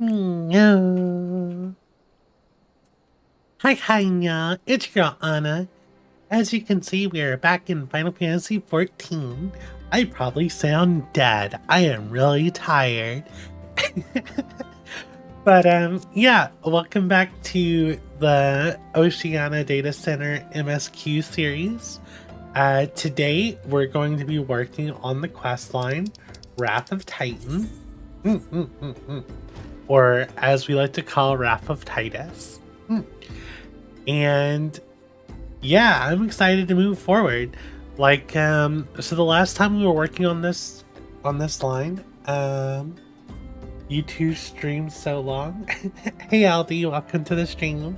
No. Hi, y'all. It's your Anna. As you can see, we are back in Final Fantasy XIV. I probably sound dead. I am really tired. But, yeah, welcome back to the Oceania Data Center MSQ series. Today, we're going to be working on the quest line, Wrath of Titan. Or, as we like to call, Wrath of Titus. And yeah, I'm excited to move forward. Like, so the last time we were working on this line, you two streamed so long. Hey Aldi, welcome to the stream.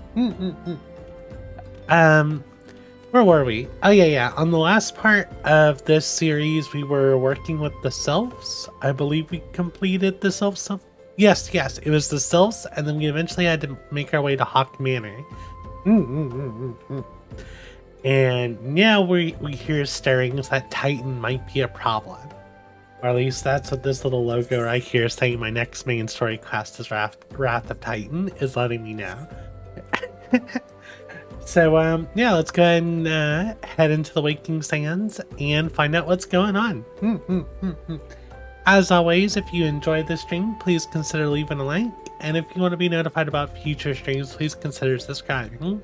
Where were we? Oh yeah. On the last part of this series, we were working with the sylphs. I believe we completed the sylphs. Yes, it was the sylphs, and then we eventually had to make our way to Hawk Manor. And now we hear stirrings that Titan might be a problem. Or at least that's what this little logo right here is saying. My next main story quest is Wrath of Titan is letting me know. So yeah, let's go ahead and head into the Waking Sands and find out what's going on. As always, if you enjoyed this stream, please consider leaving a like. And if you want to be notified about future streams, please consider subscribing.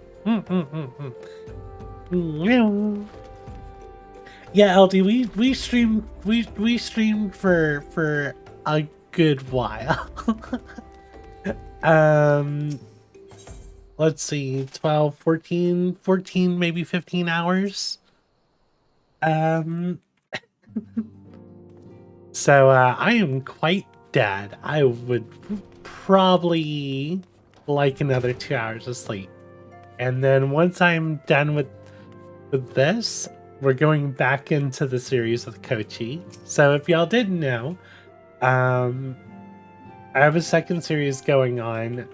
Yeah, LD, we streamed for a good while. Let's see, 12, 14, maybe 15 hours. So I am quite dead. I would probably like another 2 hours of sleep. And then once I'm done with this, we're going back into the series with Kochi. So if y'all didn't know, I have a second series going on,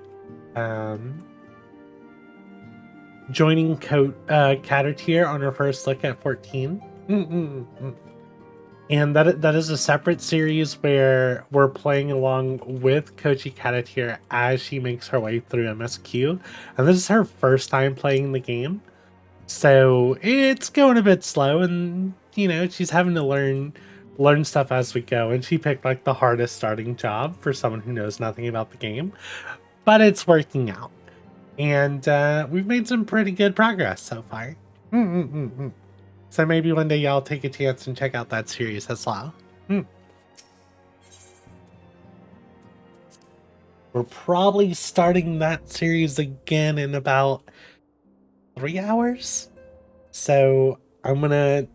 joining Catertier on her first look at 14. And that is a separate series where we're playing along with Kochi Catertier as she makes her way through MSQ. And this is her first time playing the game. So it's going a bit slow, and you know, she's having to learn stuff as we go, and she picked like the hardest starting job for someone who knows nothing about the game, but it's working out, and we've made some pretty good progress so far. So maybe one day y'all take a chance and check out that series as well. We're probably starting that series again in about 3 hours. So I'm gonna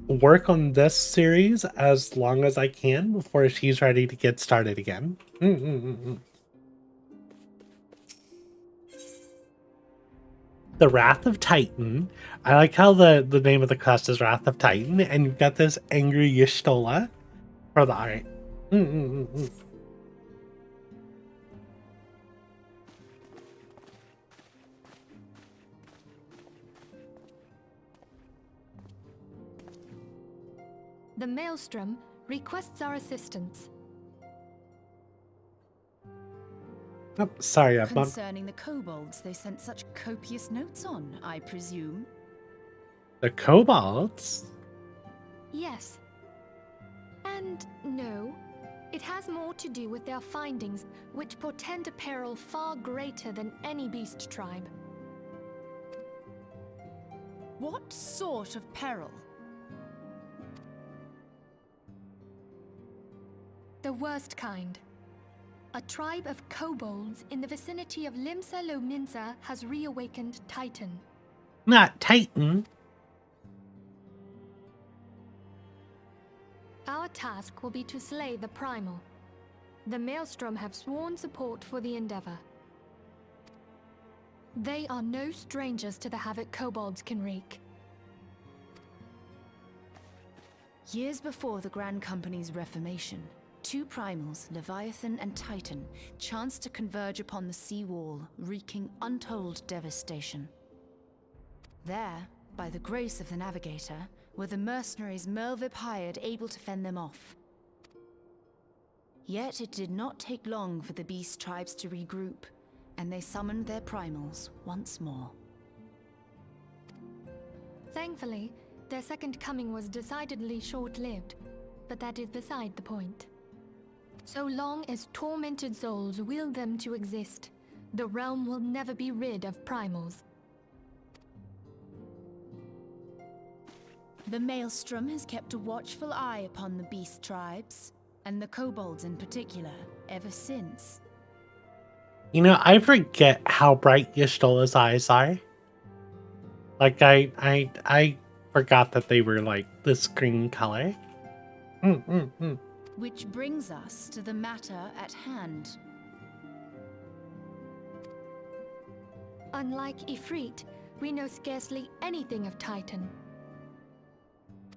work on this series as long as I can before she's ready to get started again. The Wrath of Titan. I like how the name of the quest is Wrath of Titan, and you've got this angry Y'shtola for the art. The Maelstrom requests our assistance. Oh, sorry, Concerning the kobolds they sent such copious notes on, I presume? The kobolds? Yes. And no. It has more to do with their findings, which portend a peril far greater than any beast tribe. What sort of peril? The worst kind. A tribe of kobolds in the vicinity of Limsa Lominsa has reawakened Titan. Not Titan. Our task will be to slay the Primal. The Maelstrom have sworn support for the endeavor. They are no strangers to the havoc kobolds can wreak. Years before the Grand Company's reformation, two primals, Leviathan and Titan, chanced to converge upon the sea wall, wreaking untold devastation. There, by the grace of the Navigator, were the mercenaries Merlvip hired able to fend them off. Yet it did not take long for the beast tribes to regroup, and they summoned their primals once more. Thankfully, their second coming was decidedly short-lived, but that is beside the point. So long as tormented souls will them to exist, the realm will never be rid of primals. The Maelstrom has kept a watchful eye upon the beast tribes, and the kobolds in particular, ever since. You know, I forget how bright Y'shtola's eyes are. Like, I forgot that they were, like, this green color. Which brings us to the matter at hand. Unlike Ifrit, we know scarcely anything of Titan.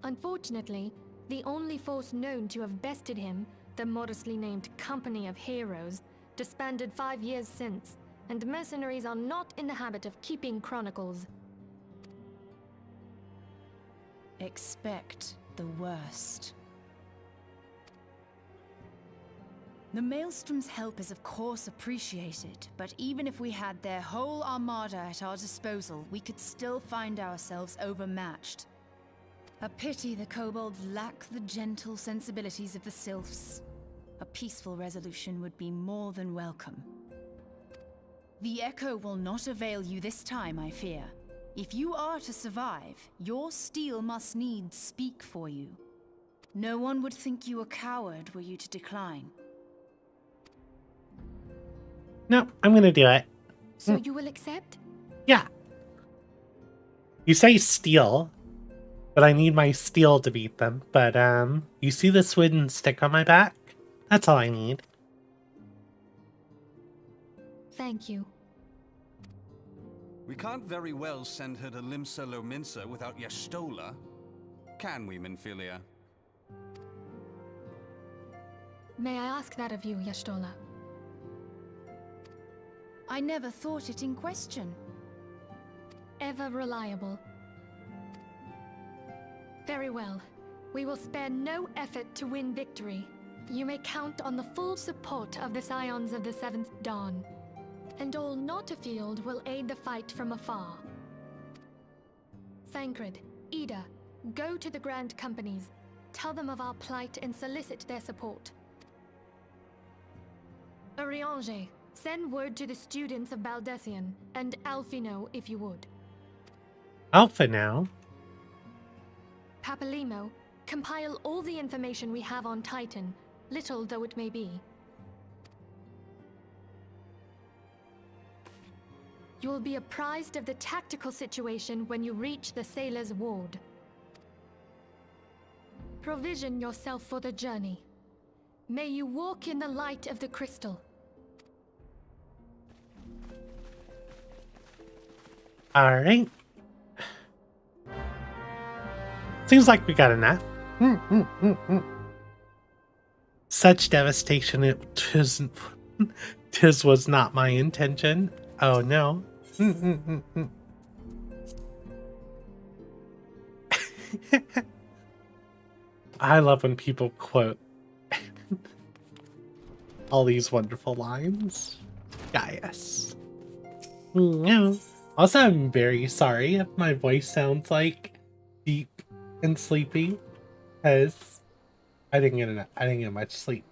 Unfortunately, the only force known to have bested him, the modestly named Company of Heroes, disbanded 5 years since, and mercenaries are not in the habit of keeping chronicles. Expect the worst. The Maelstrom's help is of course appreciated, but even if we had their whole armada at our disposal, we could still find ourselves overmatched. A pity the kobolds lack the gentle sensibilities of the sylphs. A peaceful resolution would be more than welcome. The Echo will not avail you this time, I fear. If you are to survive, your steel must needs speak for you. No one would think you a coward were you to decline. No, I'm gonna do it. So you will accept? Yeah. You say steel, but I need my steel to beat them. But, you see this wooden stick on my back? That's all I need. Thank you. We can't very well send her to Limsa Lominsa without Y'shtola, can we, Minfilia? May I ask that of you, Y'shtola? I never thought it in question. Ever reliable. Very well. We will spare no effort to win victory. You may count on the full support of the Scions of the Seventh Dawn. And all not afield will aid the fight from afar. Thancred, Ida, go to the Grand Companies. Tell them of our plight and solicit their support. Urianger, send word to the students of Baldessian, and Alphino if you would. Alpha now. Papalimo, compile all the information we have on Titan, little though it may be. You will be apprised of the tactical situation when you reach the Sailor's Ward. Provision yourself for the journey. May you walk in the light of the crystal. Alright. Seems like we got enough. Such devastation, tis was not my intention. Oh no. I love when people quote all these wonderful lines. Yes. Also, I'm very sorry if my voice sounds like deep and sleepy, because I didn't get much sleep.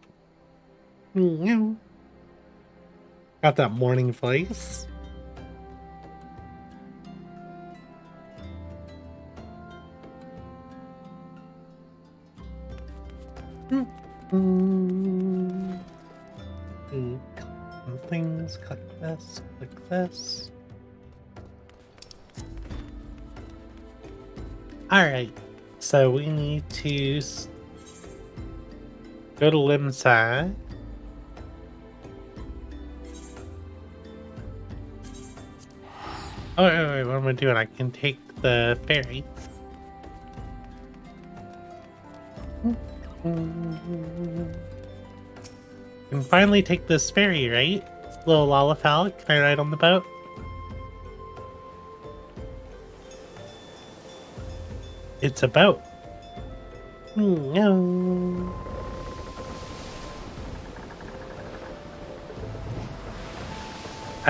Got that morning voice. Things, click this, click this. Alright, so we need to go to Limsa. Oh, wait, what am I doing? I can take the ferry. Can finally take this ferry, right? Little Lalafell, can I ride on the boat? It's a boat. No.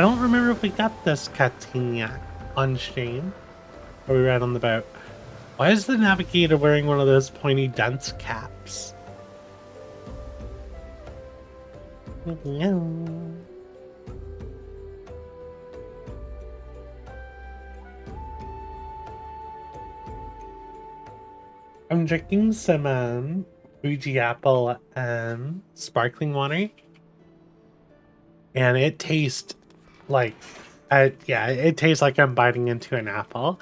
I don't remember if we got this cutscene yet on stream. Or we read on the boat. Why is the navigator wearing one of those pointy dunce caps? I'm drinking some Fuji apple sparkling water, and it tastes like, yeah, it tastes like I'm biting into an apple.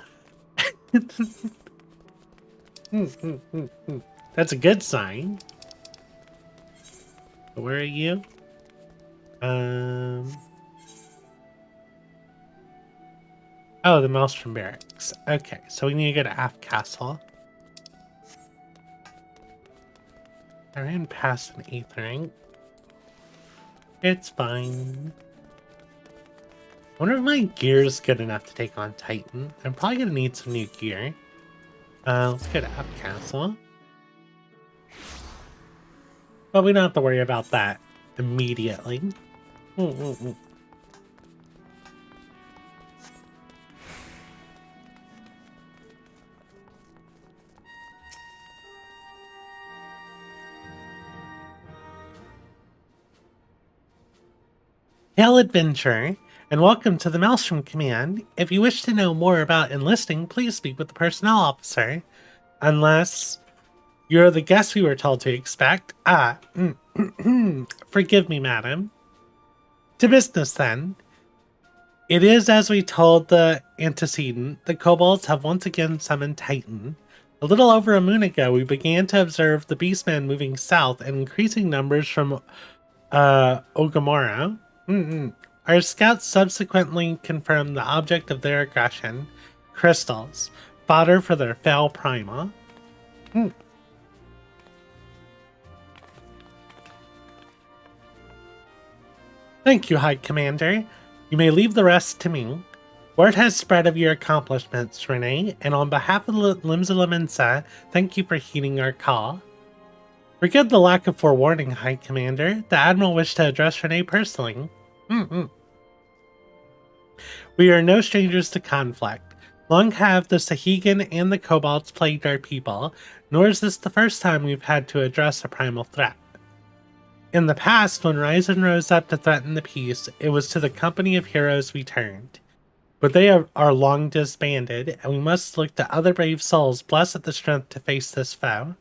That's a good sign. Where are you? Oh, the Maelstrom Barracks. Okay, so we need to go to Aft Castle. I ran past an 8th rank. It's fine. I wonder if my gear is good enough to take on Titan. I'm probably gonna need some new gear. Let's go to Aft Castle. But we don't have to worry about that immediately. Hail Adventure, and welcome to the Maelstrom Command. If you wish to know more about enlisting, please speak with the personnel officer. Unless you're the guest we were told to expect. Forgive me, madam. To business, then. It is as we told the antecedent, the kobolds have once again summoned Titan. A little over a moon ago, we began to observe the beastmen moving south in increasing numbers from Ogamora. Our scouts subsequently confirmed the object of their aggression, crystals, fodder for their fell prima. Thank you, High Commander. You may leave the rest to me. Word has spread of your accomplishments, Renee, and on behalf of Limsa Mensa, thank you for heeding our call. Forgive the lack of forewarning, High Commander. The Admiral wished to address Renee personally. We are no strangers to conflict. Long have the Sahuagin and the Kobolds plagued our people, nor is this the first time we've had to address a primal threat. In the past, when Ryzen rose up to threaten the peace, it was to the company of heroes we turned. But they are long disbanded, and we must look to other brave souls blessed with the strength to face this foe.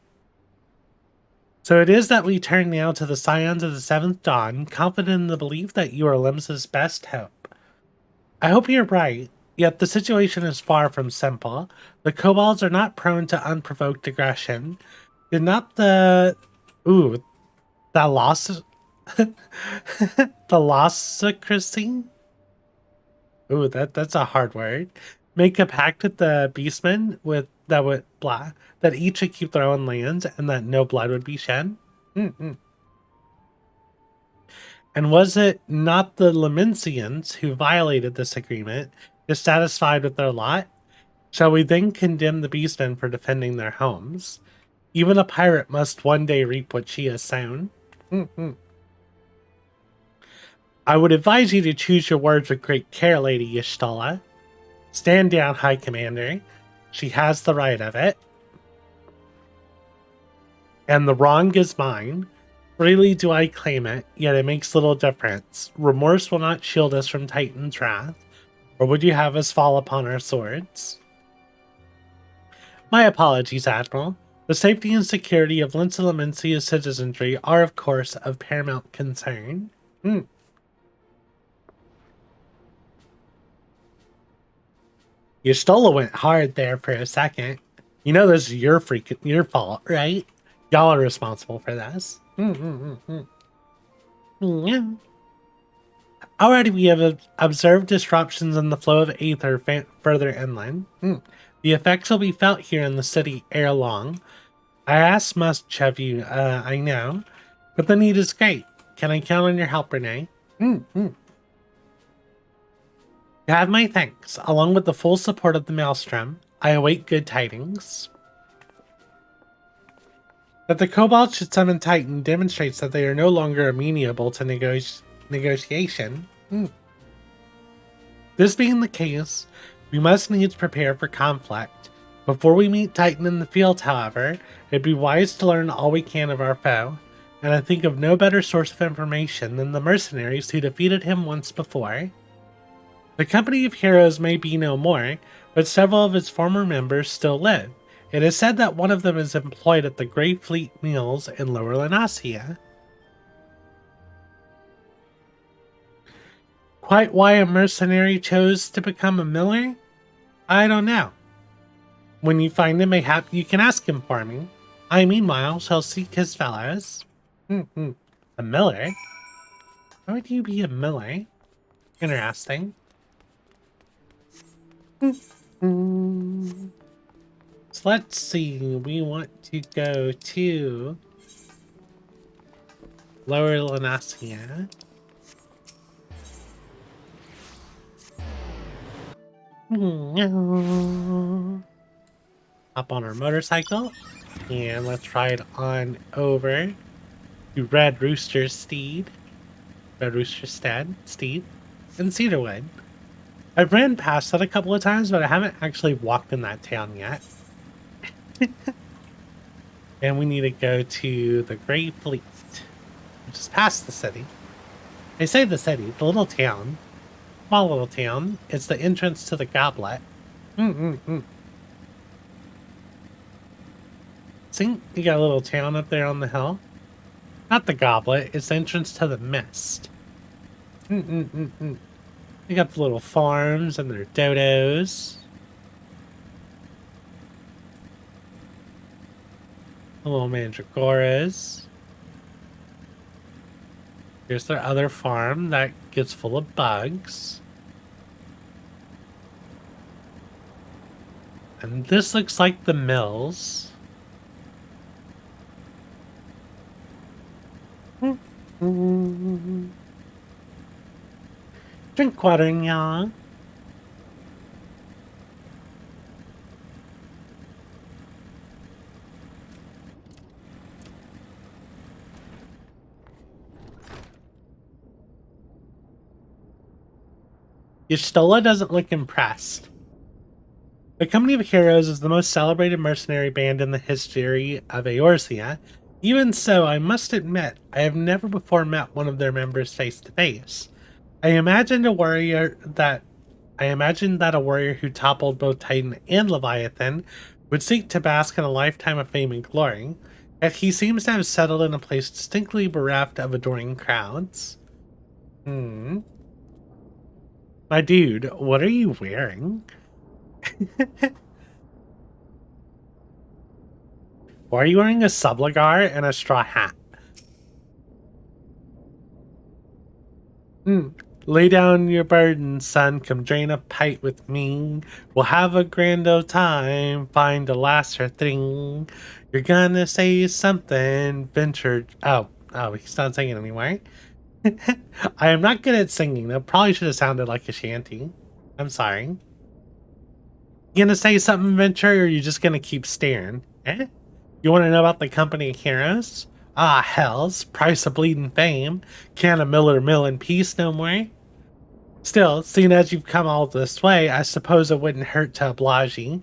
So it is that we turn now to the Scions of the Seventh Dawn, confident in the belief that you are Limsa's best hope. I hope you're right, yet the situation is far from simple. The kobolds are not prone to unprovoked aggression. Did not the loss secrecy? That's a hard word. Make a pact with the beastmen that each should keep their own lands and that no blood would be shed. And was it not the Lemensians who violated this agreement, dissatisfied with their lot? Shall we then condemn the beastmen for defending their homes? Even a pirate must one day reap what she has sown. I would advise you to choose your words with great care, Lady Y'shtola. Stand down, High Commander. She has the right of it. And the wrong is mine. Freely do I claim it, yet it makes little difference. Remorse will not shield us from Titan's wrath, or would you have us fall upon our swords? My apologies, Admiral. The safety and security of Limsa Lominsia's citizenry are, of course, of paramount concern. Y'shtola went hard there for a second. You know this is your fault, right? Y'all are responsible for this. Already we have observed disruptions in the flow of aether further inland. The effects will be felt here in the city ere long. I asked much of you, I know, but the need is great. Can I count on your help, Renee? You have my thanks. Along with the full support of the Maelstrom, I await good tidings. That the Kobolds should summon Titan demonstrates that they are no longer amenable to negotiation. This being the case, we must needs prepare for conflict. Before we meet Titan in the field, however, it'd be wise to learn all we can of our foe, and I think of no better source of information than the mercenaries who defeated him once before. The company of heroes may be no more, but several of its former members still live. It is said that one of them is employed at the Great Fleet Mills in Lower Lenasia. Quite why a mercenary chose to become a miller? I don't know. When you find him, mayhap you can ask him for me. I meanwhile shall seek his fellows. A miller? Why would you be a miller? Interesting. So let's see, we want to go to Lower Lenasia. Hop on our motorcycle and let's ride on over to Red Rooster Steed, and Cedarwood. I've ran past that a couple of times, but I haven't actually walked in that town yet. And we need to go to the Great Fleet, which is past the city. I say the city, the little town. Small little town. It's the entrance to the goblet. See, you got a little town up there on the hill. Not the goblet, it's the entrance to the mist. You got the little farms and their dodos. The little mandragoras. Here's their other farm that gets full of bugs. And this looks like the mills. Drink water, y'all. Y'shtola doesn't look impressed. The Company of Heroes is the most celebrated mercenary band in the history of Eorzea. Even so, I must admit, I have never before met one of their members face to face. I imagined that a warrior who toppled both Titan and Leviathan would seek to bask in a lifetime of fame and glory, yet he seems to have settled in a place distinctly bereft of adoring crowds. My dude, what are you wearing? Why are you wearing a subligar and a straw hat? Lay down your burden, son. Come drain a pipe with me. We'll have a grand old time. Find a lasser thing. You're gonna say something. Venture. Oh, he's not singing anymore. I am not good at singing. That probably should have sounded like a shanty. I'm sorry. You gonna say something, Venture, or are you just gonna keep staring? You want to know about the Company of Heroes? Ah, hells, price of bleeding fame. Can't a miller mill in peace no more? Still, seeing as you've come all this way, I suppose it wouldn't hurt to oblige you.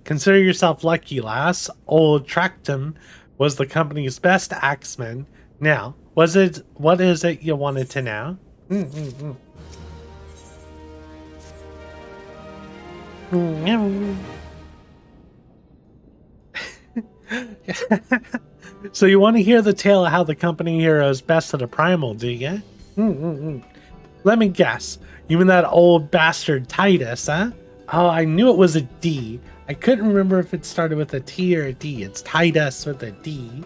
Consider yourself lucky, lass. Old Tractum was the company's best axeman. Now, what is it you wanted to know? So you want to hear the tale of how the Company Heroes bested a primal, do you? Let me guess. You mean that old bastard Titus, huh? Oh, I knew it was a D. I couldn't remember if it started with a T or a D. It's Titus with a D.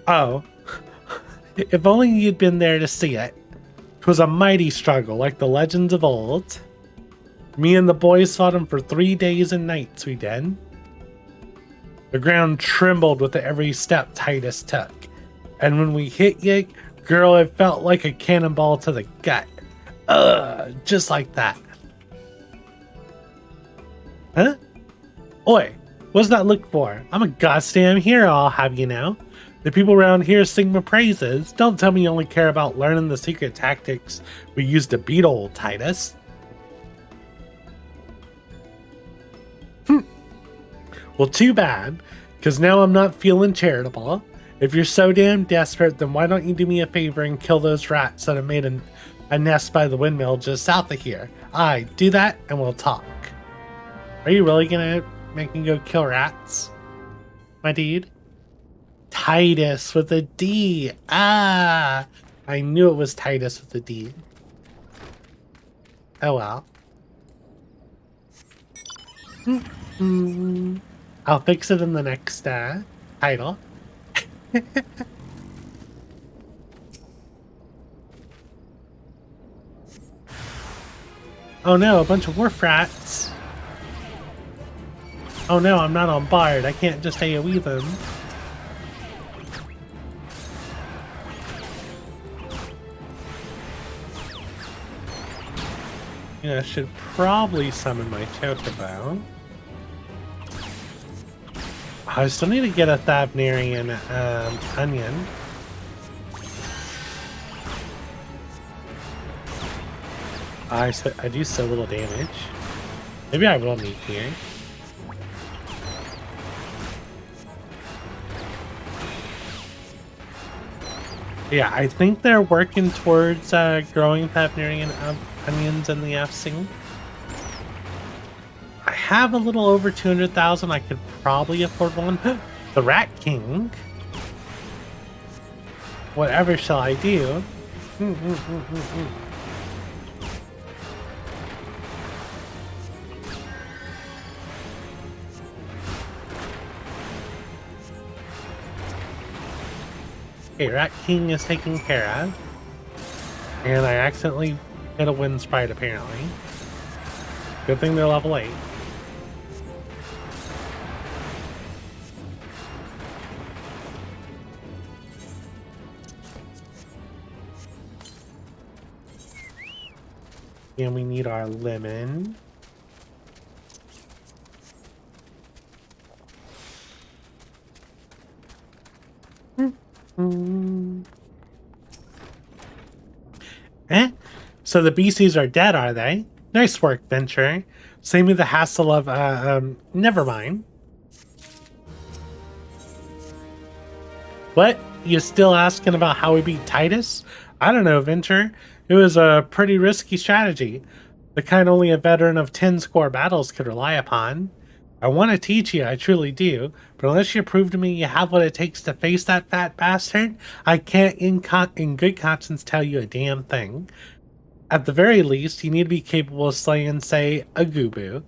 Oh. If only you'd been there to see it. 'Twas a mighty struggle, like the legends of old. Me and the boys fought him for 3 days and nights, we did. The ground trembled with every step Titus took. And when we hit you, girl, it felt like a cannonball to the gut. Just like that. Huh? Oi, what's that look for? I'm a goddamn hero, I'll have you know. The people around here sing my praises. Don't tell me you only care about learning the secret tactics we used to beat old Titus. Well, too bad, because now I'm not feeling charitable. If you're so damn desperate, then why don't you do me a favor and kill those rats that have made a nest by the windmill just south of here? Aye, do that and we'll talk. Are you really gonna make me go kill rats, my dude? Titus with a D. Ah, I knew it was Titus with a D. Oh well. I'll fix it in the next title. Oh no, a bunch of wharf rats. Oh no, I'm not on Bard. I can't just AoE them. Yeah, I should probably summon my Chocobo. I still need to get a Thavnarian onion. I do so little damage. Maybe I will need here. Yeah, I think they're working towards growing Thavnarian onions in the FC. I have a little over 200,000. I could probably afford one. The Rat King. Whatever shall I do? Okay, Rat King is taken care of. And I accidentally hit a Wind Sprite, apparently. Good thing they're level 8. And we need our lemon. So the BCs are dead, are they? Nice work, Venture. Save me the hassle of, never mind. What? You still asking about how we beat Titus? I don't know, Venture. It was a pretty risky strategy. The kind only a veteran of 10 score battles could rely upon. I want to teach you, I truly do, but unless you prove to me you have what it takes to face that fat bastard, I can't in good conscience tell you a damn thing. At the very least, you need to be capable of slaying, say, a Gubu.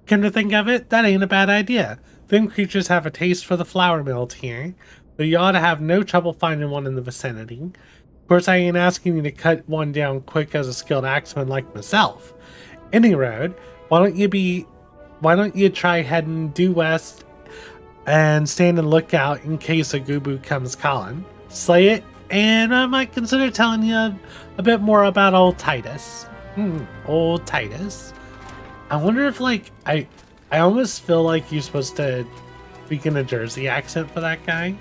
Come to think of it, that ain't a bad idea. Them creatures have a taste for the flour mill here, but you ought to have no trouble finding one in the vicinity. Of course, I ain't asking you to cut one down quick as a skilled axeman like myself. Any road, why don't you try heading due west and stand and look out in case a Gubu comes calling. Slay it, and I might consider telling you a bit more about old Titus. Old Titus. I wonder if, like, I almost feel like you're supposed to speak in a Jersey accent for that guy.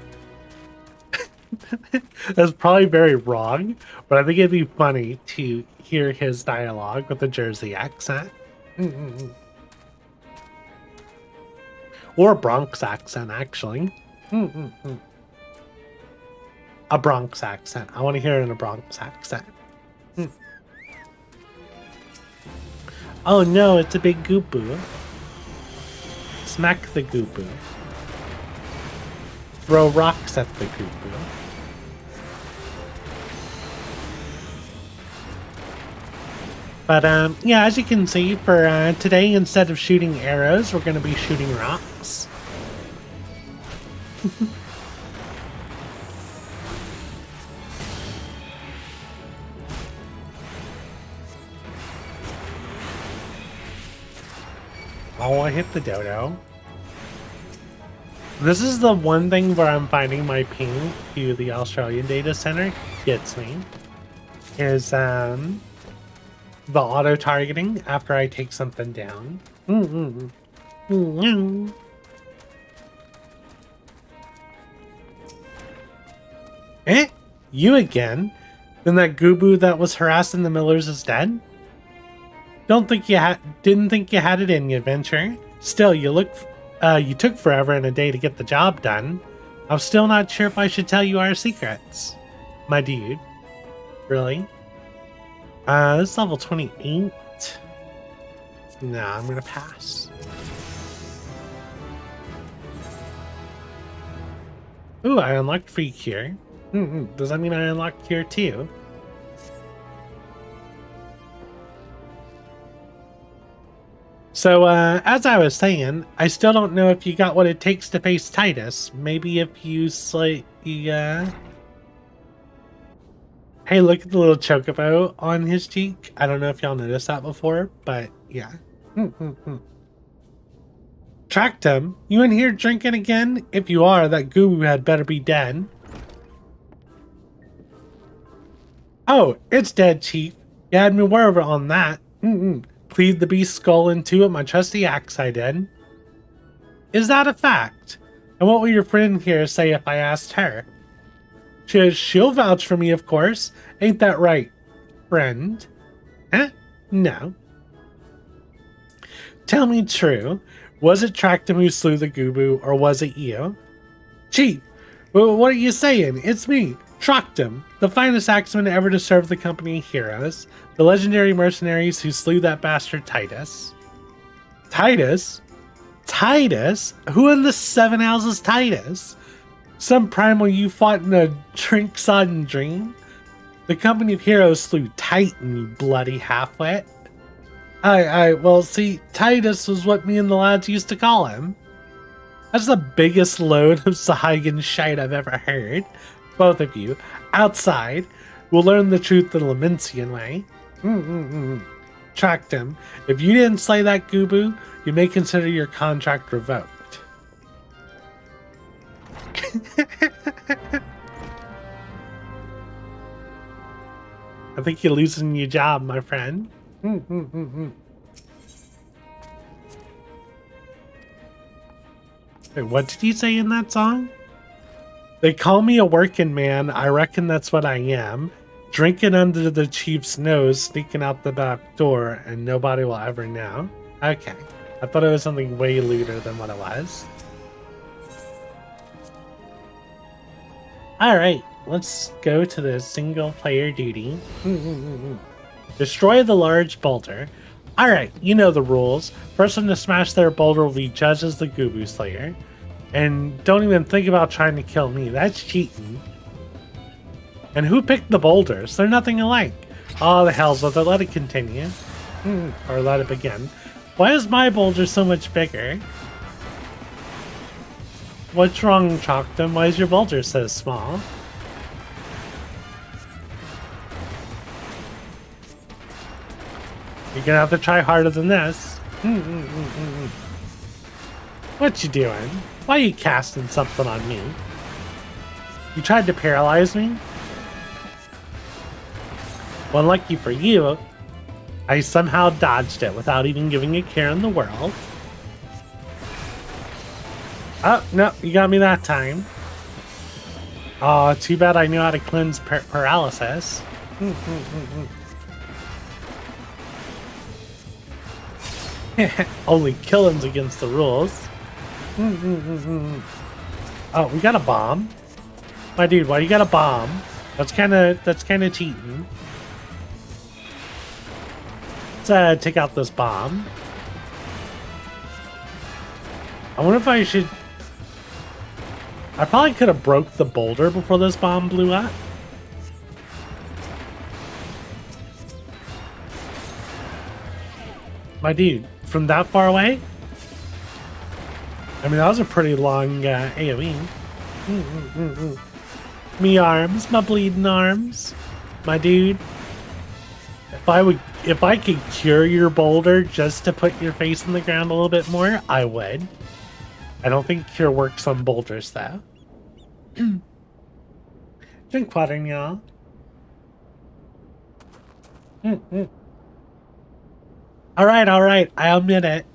That's probably very wrong, but I think it'd be funny to hear his dialogue with a Jersey accent. Or a Bronx accent, actually. A Bronx accent. I want to hear it in a Bronx accent. Oh no, it's a big Gubu. Smack the Gubu. Throw rocks at the Gubu. But yeah, as you can see, for today, instead of shooting arrows, we're going to be shooting rocks. Oh, I hit the dodo. This is the one thing where I'm finding my ping to the Australian Data Center gets me. Is, the auto-targeting after I take something down. Eh? You again? Then that Gubu that was harassing the Millers is dead? Didn't think you had it in you, Venture. Still, you took forever and a day to get the job done. I'm still not sure if I should tell you our secrets. My dude. Really? This is level 28. Nah, I'm gonna pass. Ooh, I unlocked free cure. Does that mean I unlocked cure too? So, as I was saying, I still don't know if you got what it takes to face Titus. Maybe if you slightly, Hey, look at the little chocobo on his cheek. I don't know if y'all noticed that before, but yeah. Tracked him? You in here drinking again? If you are, that guru had better be dead. Oh, it's dead, Chief. You had me worried on that. Cleaved the beast's skull in two with my trusty axe, I did. Is that a fact? And what will your friend here say if I asked her? She'll vouch for me, of course. Ain't that right, friend? Huh? No. Tell me true. Was it Tractum who slew the Gubu, or was it you? Chief, what are you saying? It's me, Tractum, the finest axeman ever to serve the company heroes, the legendary mercenaries who slew that bastard Titus. Titus? Titus? Who in the seven owls is Titus? Some primal you fought in a drink-sodden dream? The company of heroes slew Titan, you bloody half-wit. Well, see, Titus was what me and the lads used to call him. That's the biggest load of Sahagin shite I've ever heard. Both of you, outside, will learn the truth the Lamentian way. Tracked him. If you didn't slay that Gubu, you may consider your contract revoked. I think you're losing your job, my friend. Wait, what did you say in that song? They call me a working man. I reckon that's what I am. Drinking under the chief's nose, sneaking out the back door, and nobody will ever know. Okay. I thought it was something way lewder than what it was. Alright, let's go to the single player duty. Destroy the large boulder. Alright, you know the rules. First one to smash their boulder will be judged as the Gubu Slayer. And don't even think about trying to kill me. That's cheating. And who picked the boulders? They're nothing alike. Oh, the hell's with it. Let it continue. Or let it begin. Why is my boulder so much bigger? What's wrong, Chalkdom? Why is your boulder so small? You're gonna have to try harder than this. What you doing? Why are you casting something on me? You tried to paralyze me? Well, lucky for you, I somehow dodged it without even giving a care in the world. Oh, no, you got me that time. Oh, too bad I knew how to cleanse paralysis. Only killing's against the rules. Oh, we got a bomb. My dude, why you got a bomb? That's kind of cheating. Let's take out this bomb. I wonder if I should... I probably could have broke the boulder before this bomb blew up. My dude, from that far away? I mean, that was a pretty long AoE. Me arms, my bleeding arms. My dude. If I could cure your boulder just to put your face in the ground a little bit more, I would. I don't think cure works on boulders, though. Drink water, y'all. Alright, I admit it.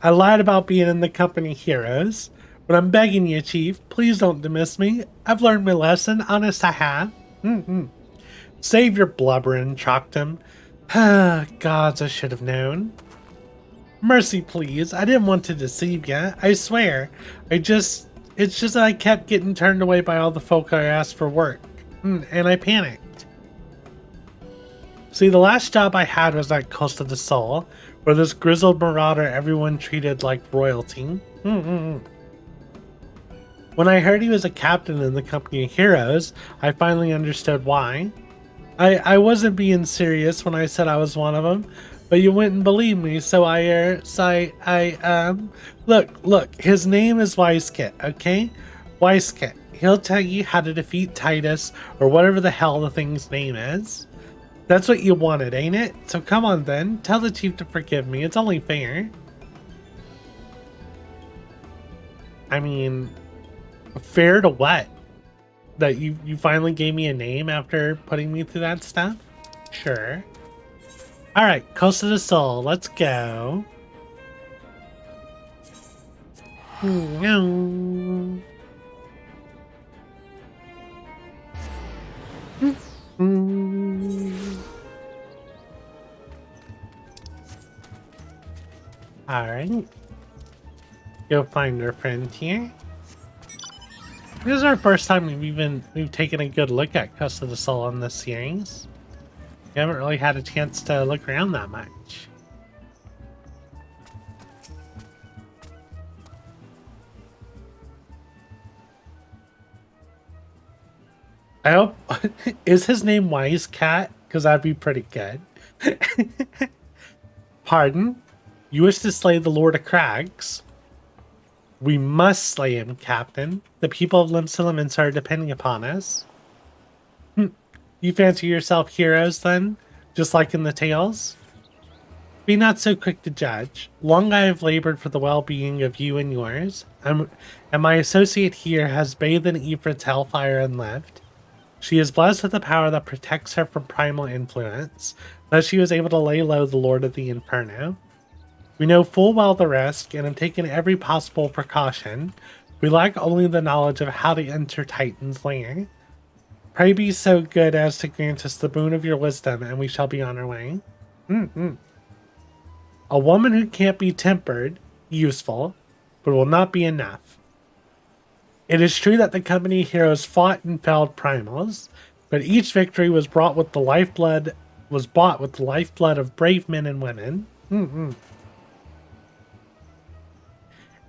I lied about being in the company heroes, But I'm begging you, Chief, please don't dismiss me. I've learned my lesson, honest I have. Save your blubbering, chalked him. Gods, I should have known. Mercy, please. I didn't want to deceive you. I swear. It's just that I kept getting turned away by all the folk I asked for work. And I panicked. See, the last job I had was at Coast of the Soul, where this grizzled marauder everyone treated like royalty. When I heard he was a captain in the company of heroes, I finally understood why. I wasn't being serious when I said I was one of them, but you wouldn't believe me, so look, his name is Weiskit, okay? Weiskit. He'll tell you how to defeat Titus, or whatever the hell the thing's name is. That's what you wanted, ain't it? So come on then, tell the chief to forgive me, it's only fair. I mean, fair to what? That you finally gave me a name after putting me through that stuff? Sure. Alright, Coast of the Soul, let's go. Alright. Go find our friend here. This is our first time we've taken a good look at Coast of the Soul on this series. We haven't really had a chance to look around that much. I hope... Is his name Wise Cat? Because that'd be pretty good. Pardon? You wish to slay the Lord of Crags? We must slay him, Captain. The people of Limsa are depending upon us. You fancy yourself heroes, then? Just like in the tales? Be not so quick to judge. Long I have labored for the well-being of you and yours, and my associate here has bathed in Ifrit's hellfire and lived. She is blessed with a power that protects her from primal influence, thus she was able to lay low the Lord of the Inferno. We know full well the risk, and have taken every possible precaution. We lack only the knowledge of how to enter Titan's lair. Pray be so good as to grant us the boon of your wisdom, and we shall be on our way. A woman who can't be tempered, useful, but will not be enough. It is true that the company heroes fought and felled primals, but each victory was bought with the lifeblood of brave men and women.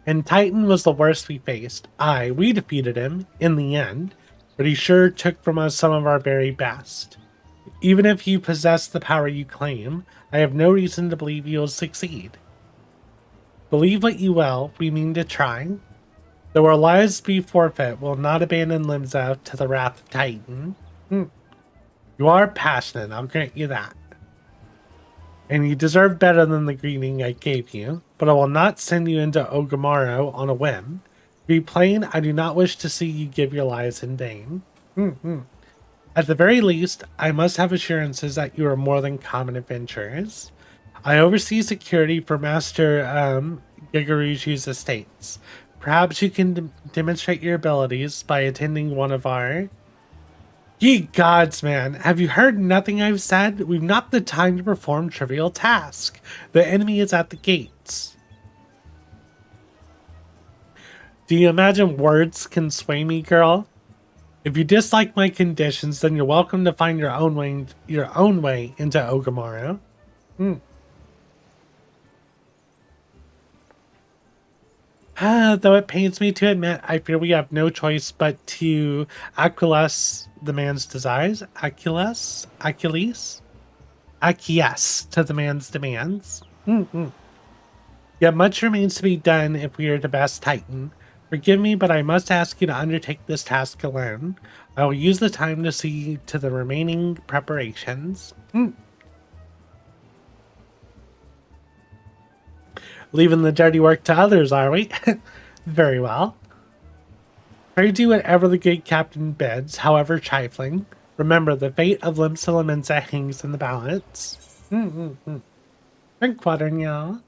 And Titan was the worst we faced. Aye, we defeated him, in the end, but he sure took from us some of our very best. Even if you possess the power you claim, I have no reason to believe you'll succeed. Believe what you will, we mean to try. Though our lives be forfeit, we'll not abandon Limsa to the wrath of Titan. You are passionate, I'll grant you that. And you deserve better than the greeting I gave you, but I will not send you into Ogamaro on a whim. To be plain, I do not wish to see you give your lives in vain. At the very least, I must have assurances that you are more than common adventurers. I oversee security for Master Gigaruji's estates. Perhaps you can demonstrate your abilities by attending one of our... Ye gods, man, have you heard nothing I've said? We've not the time to perform trivial tasks. The enemy is at the gates. Do you imagine words can sway me, girl? If you dislike my conditions, then you're welcome to find your own way into Ogamaro. Though it pains me to admit, I fear we have no choice but to acquiesce the man's desires. Acquiesce to the man's demands. Yet much remains to be done if we are to best Titan. Forgive me, but I must ask you to undertake this task alone. I will use the time to see to the remaining preparations. Leaving the dirty work to others, are we? Very well. Pray do whatever the great captain bids, however trifling. Remember, the fate of Limsa hangs in the balance. Drink water, y'all.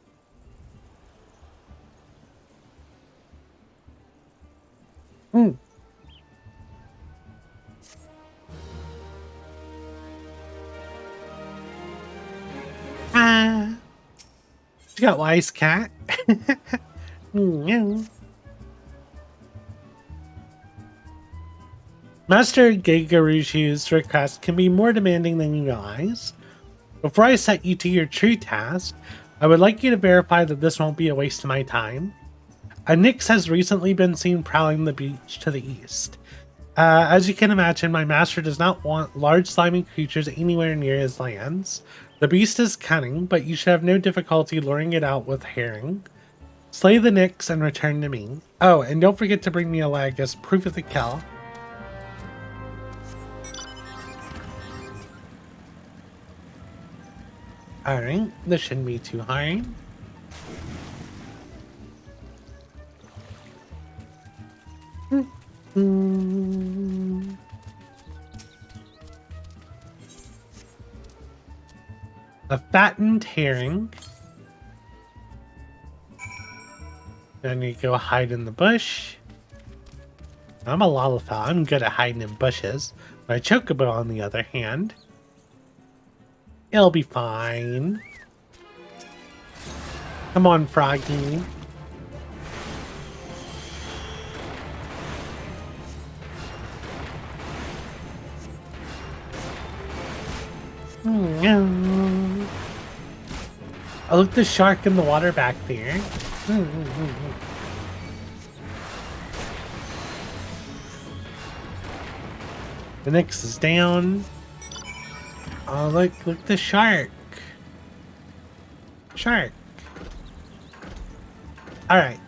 Mm. Ah. You got wise cat. Master Gigarushu's request can be more demanding than you realize. Before I set you to your true task, I would like you to verify that this won't be a waste of my time. A Nyx has recently been seen prowling the beach to the east. As you can imagine, my master does not want large slimy creatures anywhere near his lands. The beast is cunning, but you should have no difficulty luring it out with herring. Slay the Nyx and return to me. Oh, and don't forget to bring me a leg as proof of the kill. Alright, this shouldn't be too hard. A fattened herring. Then you go hide in the bush. I'm a Lalafell. I'm good at hiding in bushes. My chocobo, on the other hand, it'll be fine. Come on, Froggy. Oh, look, the shark in the water back there. The Nyx is down. Oh, look, the shark. Shark. Alright.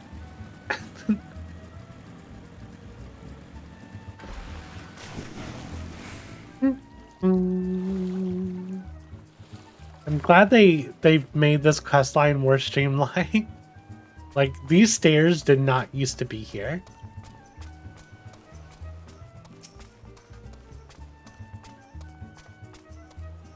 I'm glad they've made this questline more streamlined. Like, these stairs did not used to be here.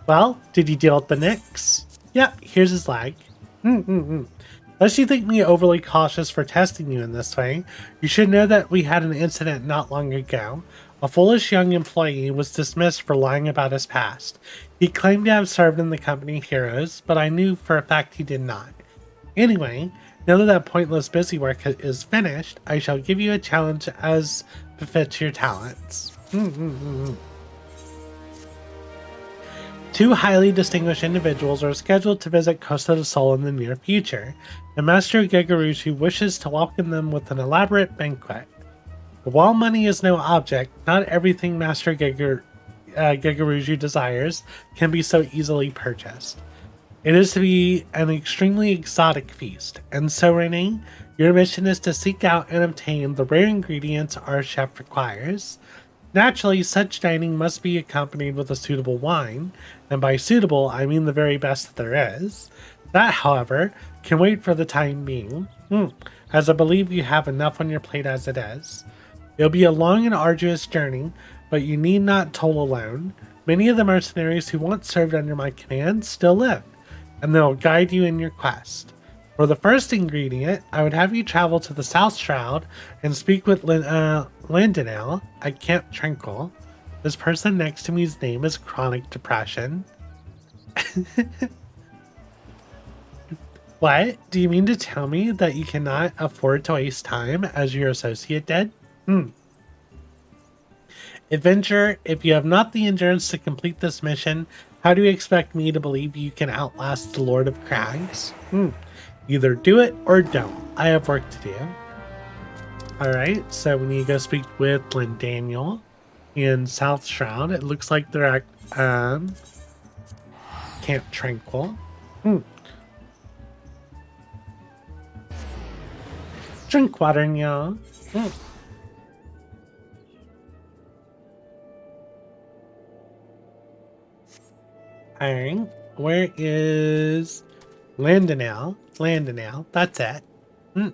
Well, did you deal with the Nyx? Yep, here's his lag. Lest you think me overly cautious for testing you in this way, you should know that we had an incident not long ago. A foolish young employee was dismissed for lying about his past. He claimed to have served in the company Heroes, but I knew for a fact he did not. Anyway, now that pointless busy work is finished, I shall give you a challenge as befits your talents. Two highly distinguished individuals are scheduled to visit Costa del Sol in the near future, and Master Gigarushu wishes to welcome them with an elaborate banquet. But while money is no object, not everything Master Gigarushu desires can be so easily purchased. It is to be an extremely exotic feast, and so Renee, your mission is to seek out and obtain the rare ingredients our chef requires. Naturally, such dining must be accompanied with a suitable wine, and by suitable, I mean the very best that there is. That, however, can wait for the time being, as I believe you have enough on your plate as it is. It'll be a long and arduous journey, but you need not toil alone. Many of the mercenaries who once served under my command still live, and they'll guide you in your quest. For the first ingredient, I would have you travel to the South Shroud and speak with Landonell at Camp Tranquil. This person next to me's name is Chronic Depression. What? Do you mean to tell me that you cannot afford to waste time as your associate did? Adventurer, if you have not the endurance to complete this mission, how do you expect me to believe you can outlast the Lord of Crags? Either do it or don't. I have work to do. Alright, so we need to go speak with Lindaniel in South Shroud. It looks like they're at Camp Tranquil. Drink water, y'all. Alright, where is Landonell? Landonell, that's it. Do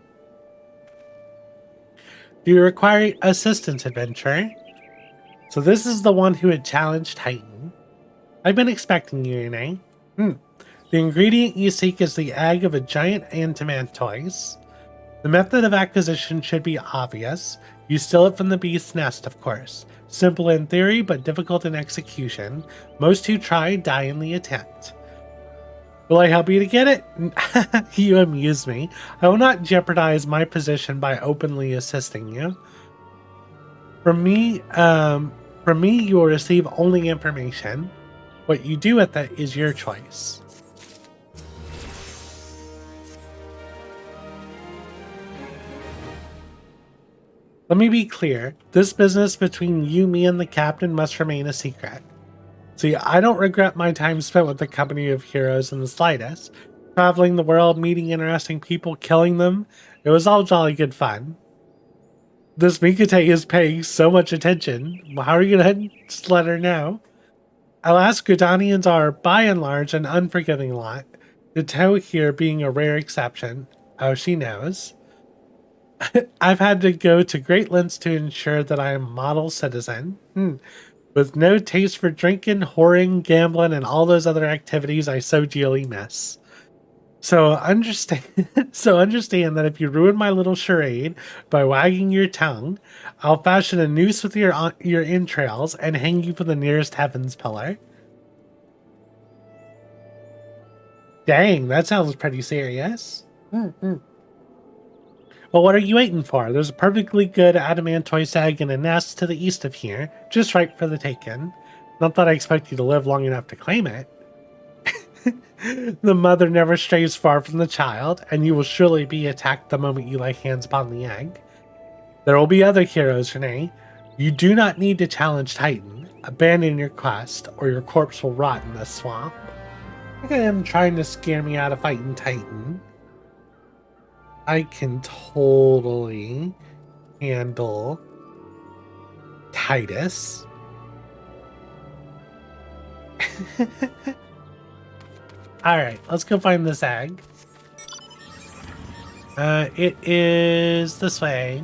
you require assistance, adventurer? So this is the one who had challenged Titan. I've been expecting you, Renee. The ingredient you seek is the egg of a giant antimantoise. The method of acquisition should be obvious. You steal it from the beast's nest, of course. Simple in theory, but difficult in execution. Most who try die in the attempt. Will I help you to get it? You amuse me. I will not jeopardize my position by openly assisting you. From me, you will receive only information. What you do with it is your choice. Let me be clear. This business between you, me, and the captain must remain a secret. See, I don't regret my time spent with the company of heroes in the slightest. Traveling the world, meeting interesting people, killing them. It was all jolly good fun. This Mikate is paying so much attention. How are you gonna just let her know? Alas, Gridanians are, by and large, an unforgiving lot. The toe here being a rare exception. Oh, she knows. I've had to go to great lengths to ensure that I am a model citizen. With no taste for drinking, whoring, gambling, and all those other activities I so dearly miss. So understand that if you ruin my little charade by wagging your tongue, I'll fashion a noose with your entrails and hang you from the nearest heavens pillar. Dang, that sounds pretty serious. Well, what are you waiting for? There's a perfectly good adamantoise egg in a nest to the east of here, just right for the taking. Not that I expect you to live long enough to claim it. The mother never strays far from the child, and you will surely be attacked the moment you lay hands upon the egg. There will be other heroes, Renee. You do not need to challenge Titan. Abandon your quest, or your corpse will rot in this swamp. Look at him trying to scare me out of fighting Titan. I can totally handle Titus. Alright, let's go find this egg. It is this way.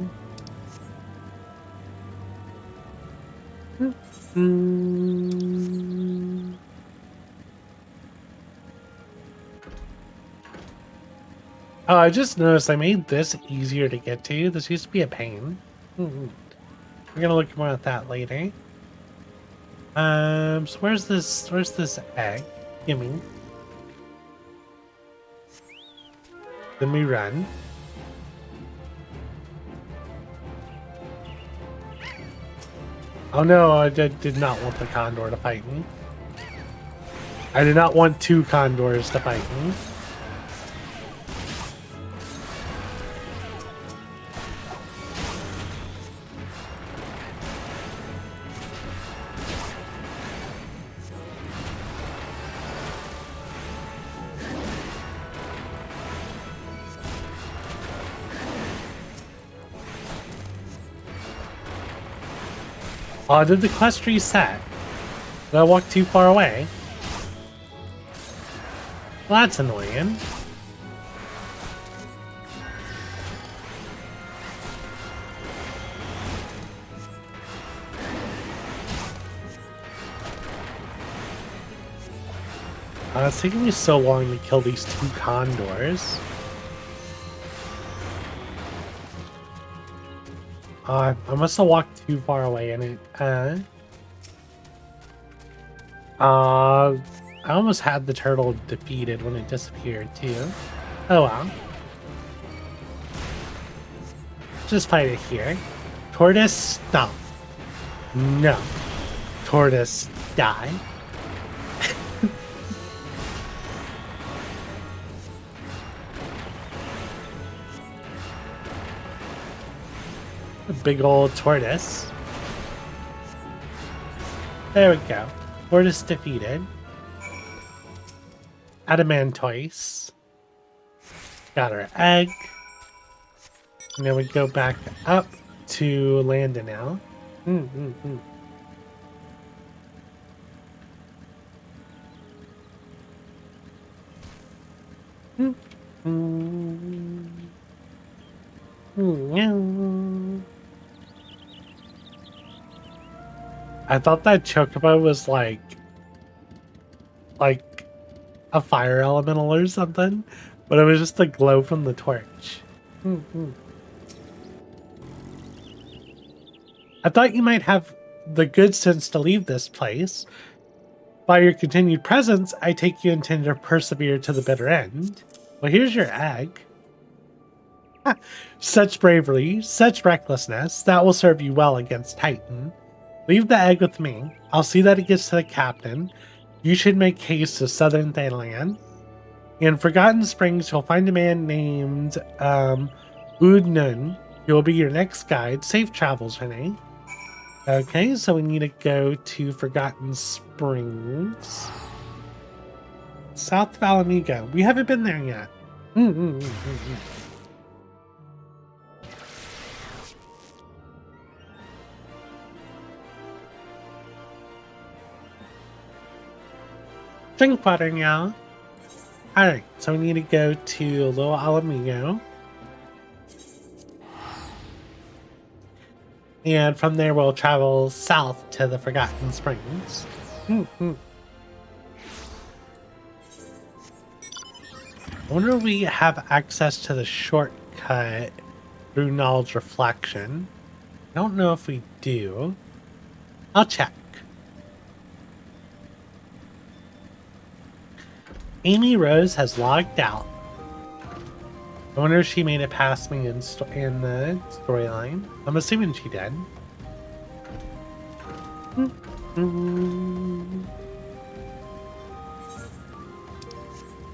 Oh, I just noticed I made this easier to get to. This used to be a pain. We're gonna look more at that later. So where's this egg? Gimme. Then we run. Oh no, I did not want the condor to fight me. I did not want two condors to fight me. Oh, did the quest reset? Did I walk too far away? Well, that's annoying. It's taking me so long to kill these two condors. I must have walked too far away in it. I almost had the turtle defeated when it disappeared too. Oh well. Just fight it here. Tortoise, stomp. No. Tortoise, die. A big old tortoise. There we go. Tortoise defeated. Adamantoise. Got our egg. And then we go back up to Landa now. I thought that chocobo was like a fire elemental or something, but it was just the glow from the torch. I thought you might have the good sense to leave this place. By your continued presence, I take you intend to persevere to the bitter end. Well, here's your egg. Such bravery, such recklessness, that will serve you well against Titan. Leave the egg with me. I'll see that it gets to the captain. You should make haste to southern Thailand. In Forgotten Springs, you'll find a man named Ud Nun. He will be your next guide. Safe travels, Renee. Okay, so we need to go to Forgotten Springs. South Valamigo. We haven't been there yet. Drink water now. Alright, so we need to go to Little Alamigo. And from there we'll travel south to the Forgotten Springs. I wonder if we have access to the shortcut through knowledge reflection. I don't know if we do. I'll check. Amy Rose has logged out. I wonder if she made it past me in the storyline. I'm assuming she did.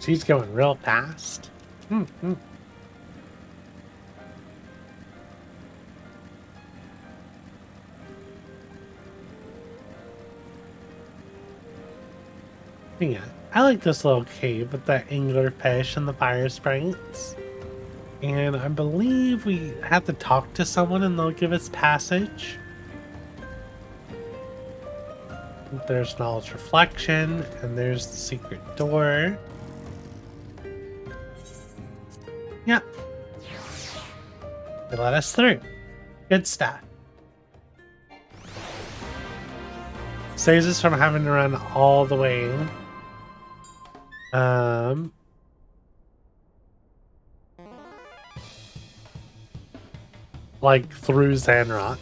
She's going real fast. Yeah, I like this little cave with the anglerfish and the fire sprites. And I believe we have to talk to someone and they'll give us passage. There's knowledge reflection, and there's the secret door. Yep. They let us through. Good stuff. Saves us from having to run all the way. Like through Zanrock.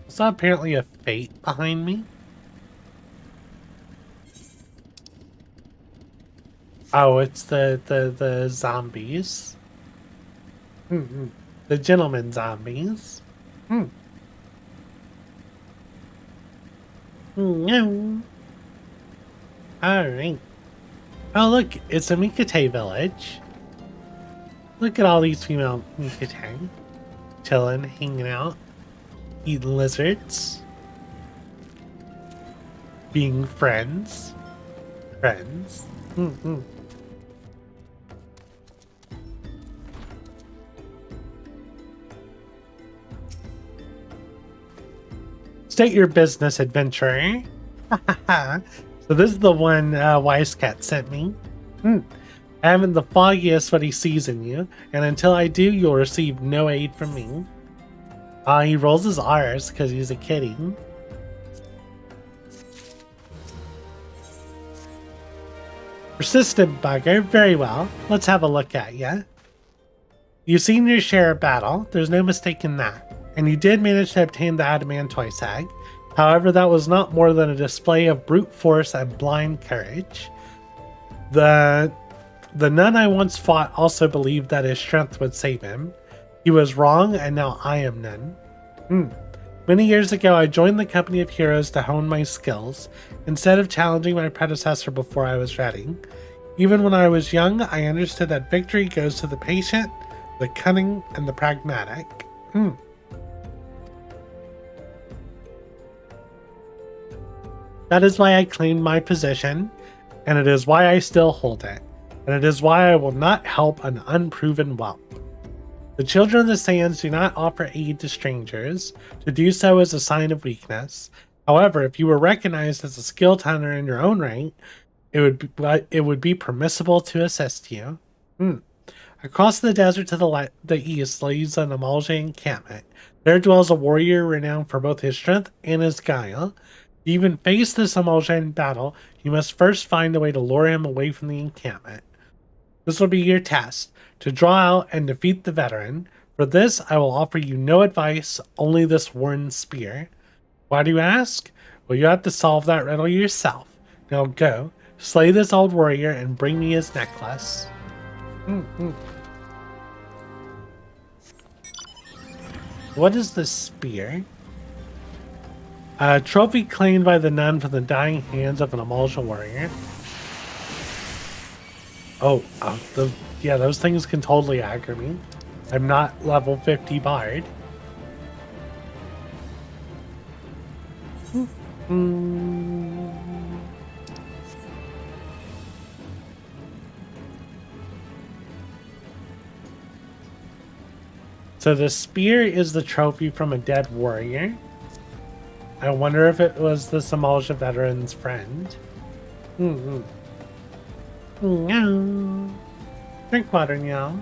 Is that apparently a fate behind me? Oh, it's the zombies. The gentleman zombies. No. Alright. Oh look, it's a Mikate village. Look at all these female Mikate. Chilling, hanging out, eating lizards. Being friends. Friends. State your business, adventurer. So this is the one Wisecat sent me. I haven't the foggiest what he sees in you, and until I do, you'll receive no aid from me. He rolls his R's because he's a kitty. Persistent bugger, very well. Let's have a look at ya. You've seen your share of battle, there's no mistaking that. And you did manage to obtain the Adamantoise egg. However, that was not more than a display of brute force and blind courage. The nun I once fought also believed that his strength would save him. He was wrong, and now I am none. Many years ago, I joined the company of heroes to hone my skills, instead of challenging my predecessor before I was ready. Even when I was young, I understood that victory goes to the patient, the cunning, and the pragmatic. That is why I claimed my position, and it is why I still hold it, and it is why I will not help an unproven whelp. The children of the sands do not offer aid to strangers. To do so is a sign of weakness. However, if you were recognized as a skilled hunter in your own right, it would be permissible to assist you. Across the desert to the east lays an Amalja encampment. There dwells a warrior renowned for both his strength and his guile. To even face this Amalja in battle, you must first find a way to lure him away from the encampment. This will be your task, to draw out and defeat the veteran. For this, I will offer you no advice, only this worn spear. Why do you ask? Well, you have to solve that riddle yourself. Now go, slay this old warrior and bring me his necklace. What is this spear? A trophy claimed by the nun from the dying hands of an Amalja warrior. Yeah, those things can totally aggro me. I'm not level 50 bard. So the spear is the trophy from a dead warrior. I wonder if it was the Amalja veteran's friend. Meow. Drink water, meow.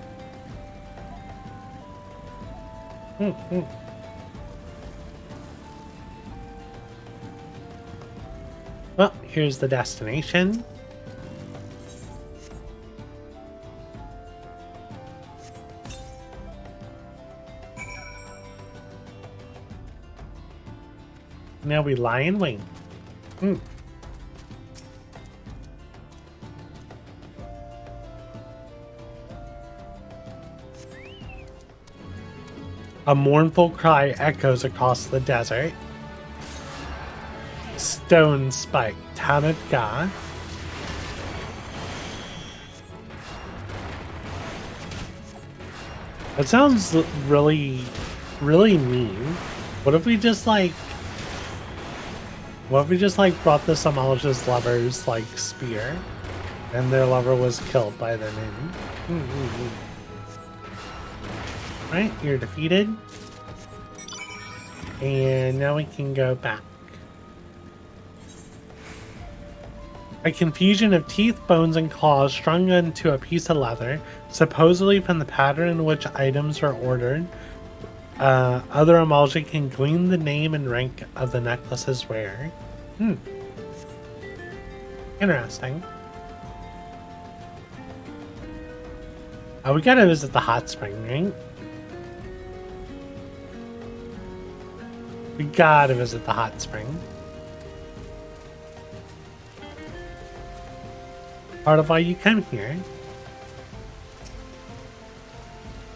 Well, here's the destination. Now we lie in wait. A mournful cry echoes across the desert. Stone Spike, Town Ga. That sounds really, really mean. What if we just like brought the Amalja's lover's like spear and their lover was killed by the nin? Right, you're defeated. And now we can go back. A confusion of teeth, bones, and claws strung into a piece of leather, supposedly from the pattern in which items are ordered. Other Amalja can glean the name and rank of the necklace's wearer. Interesting. Oh, we gotta visit the hot spring, right? We gotta visit the hot spring. Part of why you come here.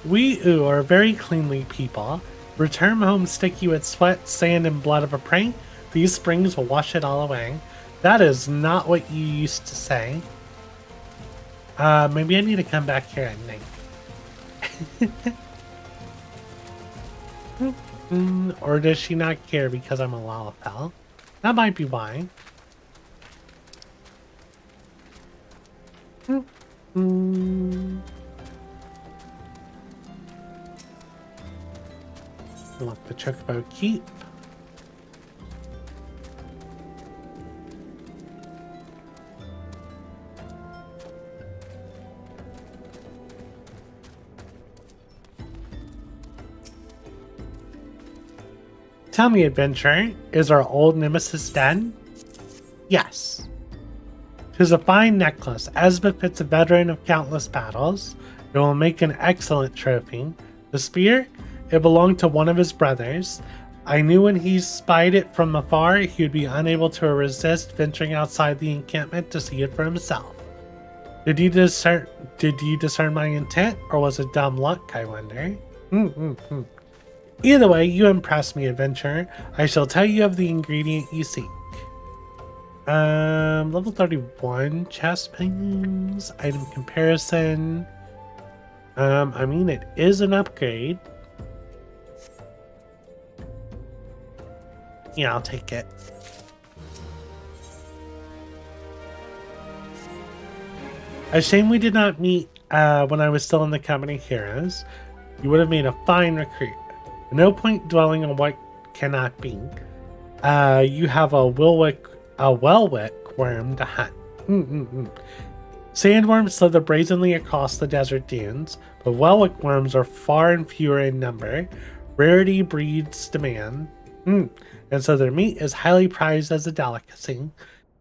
We are very cleanly people. Return home sticky with sweat, sand, and blood of a prey. These springs will wash it all away. That is not what you used to say. Maybe I need to come back here at night. Or does she not care because I'm a Lalafell? That might be why. Lock the chocobo keep. Tell me, adventurer, is our old nemesis dead? Yes. 'Tis a fine necklace, as befits a veteran of countless battles. It will make an excellent trophy. The spear? It belonged to one of his brothers. I knew when he spied it from afar, he would be unable to resist venturing outside the encampment to see it for himself. Did you discern my intent, or was it dumb luck, I wonder? Either way, you impress me, adventurer. I shall tell you of the ingredient you seek. Level 31 chest pings, item comparison. I mean, it is an upgrade. Yeah, I'll take it. A shame we did not meet when I was still in the company heroes. You would have made a fine recruit. No point dwelling on what cannot be. You have a Welwick worm to hunt. Sandworms slither brazenly across the desert dunes, but Welwick worms are far and fewer in number. Rarity breeds demand, and so their meat is highly prized as a delicacy.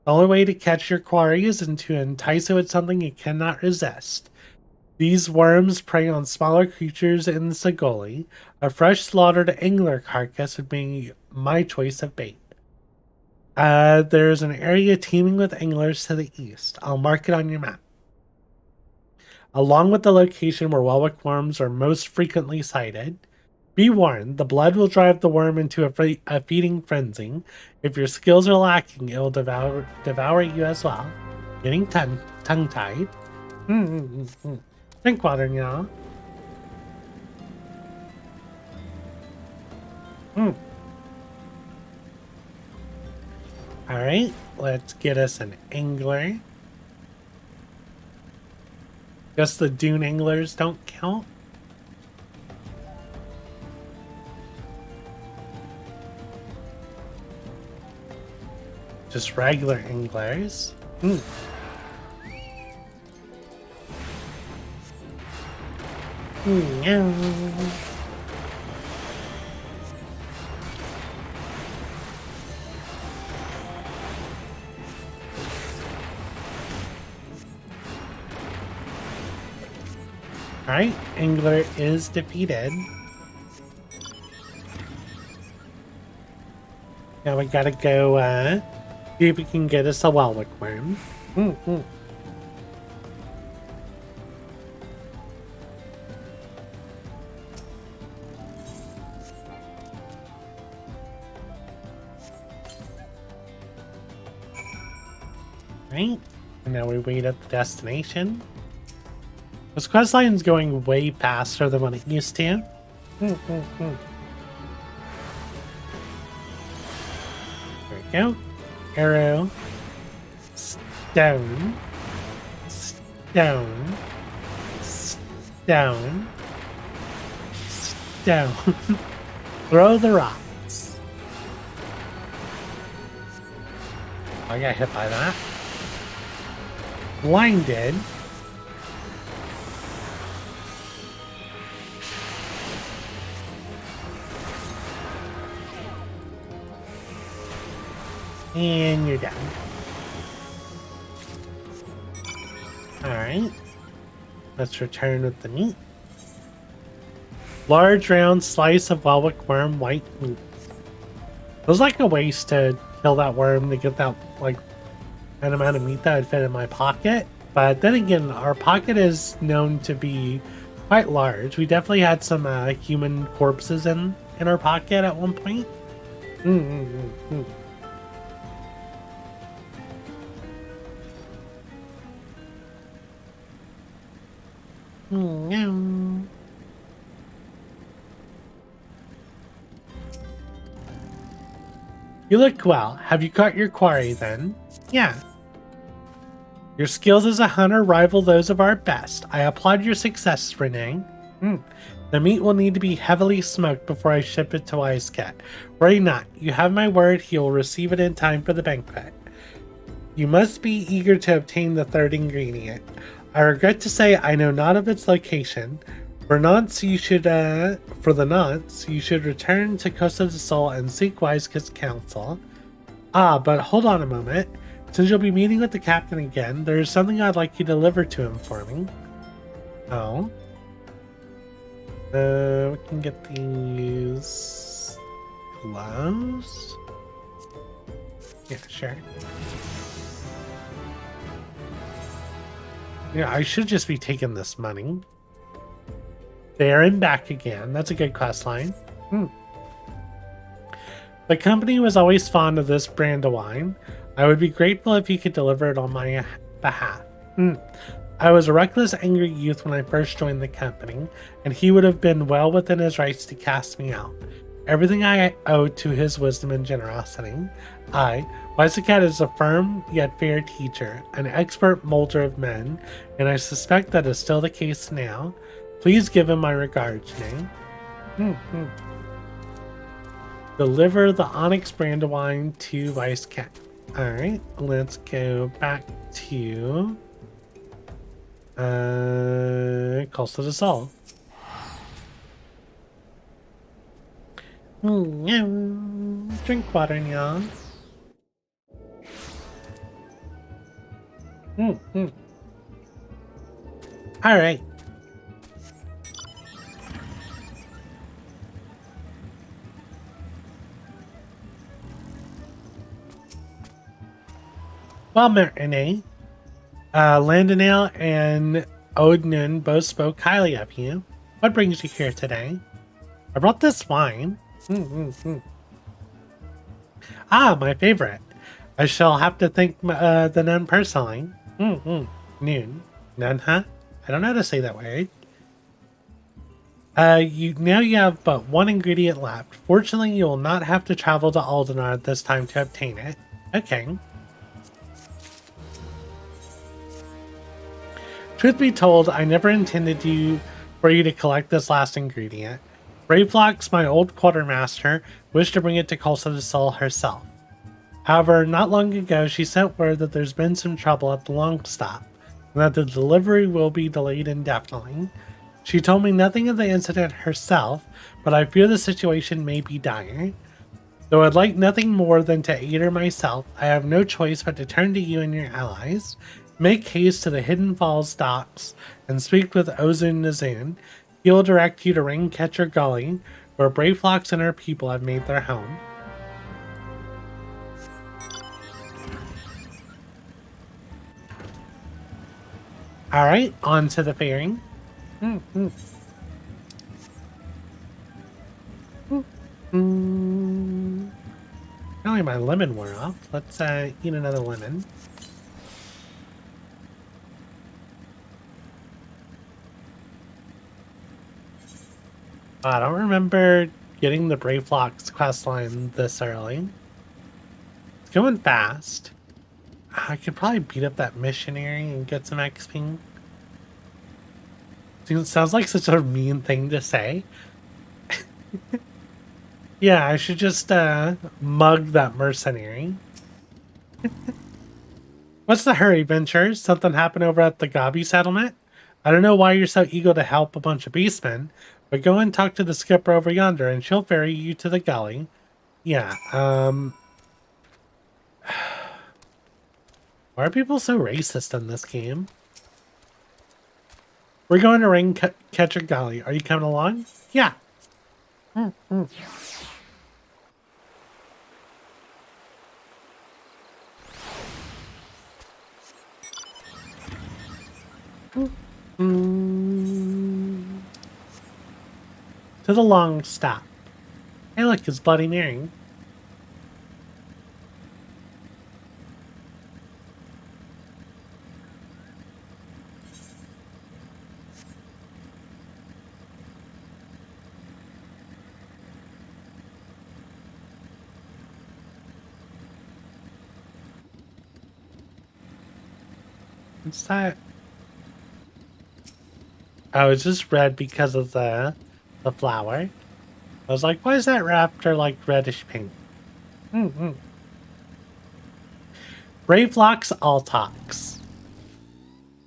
The only way to catch your quarry is to entice it with something it cannot resist. These worms prey on smaller creatures in the Sagoli. A fresh slaughtered angler carcass would be my choice of bait. There's an area teeming with anglers to the east. I'll mark it on your map. Along with the location where Welwick worms are most frequently sighted. Be warned, the blood will drive the worm into a feeding frenzy. If your skills are lacking, it will devour you as well. Getting tongue-tied. Drink water, y'all. Alright, let's get us an angler. Guess the dune anglers don't count. Just regular anglers. Alright, angler is defeated. Now we gotta go see if we can get us a Welwick worm. Right, and now we wait at the destination. This quest line's going way faster than what it used to. There we go. Arrow. Stone. Stone. Stone. Stone. Throw the rocks. I got hit by that. Blinded. And you're done. Alright. Let's return with the meat. Large round slice of Welwick worm white meat. It was like a waste to kill that worm to get that, like, an amount of meat that would fit in my pocket. But then again, our pocket is known to be quite large. We definitely had some human corpses in our pocket at one point. You look well. Have you caught your quarry then? Yeah. Your skills as a hunter rival those of our best. I applaud your success, Renee. The meat will need to be heavily smoked before I ship it to Wisecat. Worry not. You have my word, he will receive it in time for the banquet. You must be eager to obtain the third ingredient. I regret to say I know not of its location. For the nonce, you should return to Costa del Sol and seek Wisecat's counsel. But hold on a moment. Since you'll be meeting with the captain again, there is something I'd like you to deliver to him for me. Oh. We can get these gloves. Yeah, sure. Yeah, I should just be taking this money. There and back again. That's a good quest line. The company was always fond of this brand of wine. I would be grateful if you could deliver it on my behalf. I was a reckless, angry youth when I first joined the company, and he would have been well within his rights to cast me out. Everything I owe to his wisdom and generosity. Wisecat is a firm yet fair teacher, an expert molder of men, and I suspect that is still the case now. Please give him my regards, Nay. Deliver the Onyx brand of wine to Wisecat. Alright, let's go back to Costa del Sol. Drink water, y'all. Alright, Well, Minake, Landonale and Odin both spoke highly of you. What brings you here today? I brought this wine. Ah, my favorite. I shall have to thank the nun personally. Noon. Nun, huh? I don't know how to say that word. Now you have but one ingredient left. Fortunately, you will not have to travel to Aldenar this time to obtain it. Okay. Truth be told, I never intended for you to collect this last ingredient. Braveflox, my old quartermaster, wished to bring it to Colsa to sell herself. However, not long ago, she sent word that there's been some trouble at the long stop, and that the delivery will be delayed indefinitely. She told me nothing of the incident herself, but I fear the situation may be dire. Though I'd like nothing more than to aid her myself, I have no choice but to turn to you and your allies. Make haste to the Hidden Falls docks and speak with Ozun Nazun. He will direct you to Raincatcher Gully, where Braveflox and her people have made their home. Alright, on to the fairing. Apparently my lemon wore off. Let's eat another lemon. I don't remember getting the Braveflox questline this early. It's going fast. I could probably beat up that missionary and get some XP. It sounds like such a mean thing to say. Yeah, I should just mug that mercenary. What's the hurry, Venture? Something happened over at the Gabi settlement? I don't know why you're so eager to help a bunch of beastmen, but go and talk to the skipper over yonder and she'll ferry you to the galley. Yeah, why are people so racist in this game? We're going to Raincatcher Galley. Are you coming along? Yeah. To the long stop. Hey, look, it's Bloody Mary. What's that? Oh, it's just red because of the flower. I was like, why is that raptor like reddish pink? Braveflox all talks.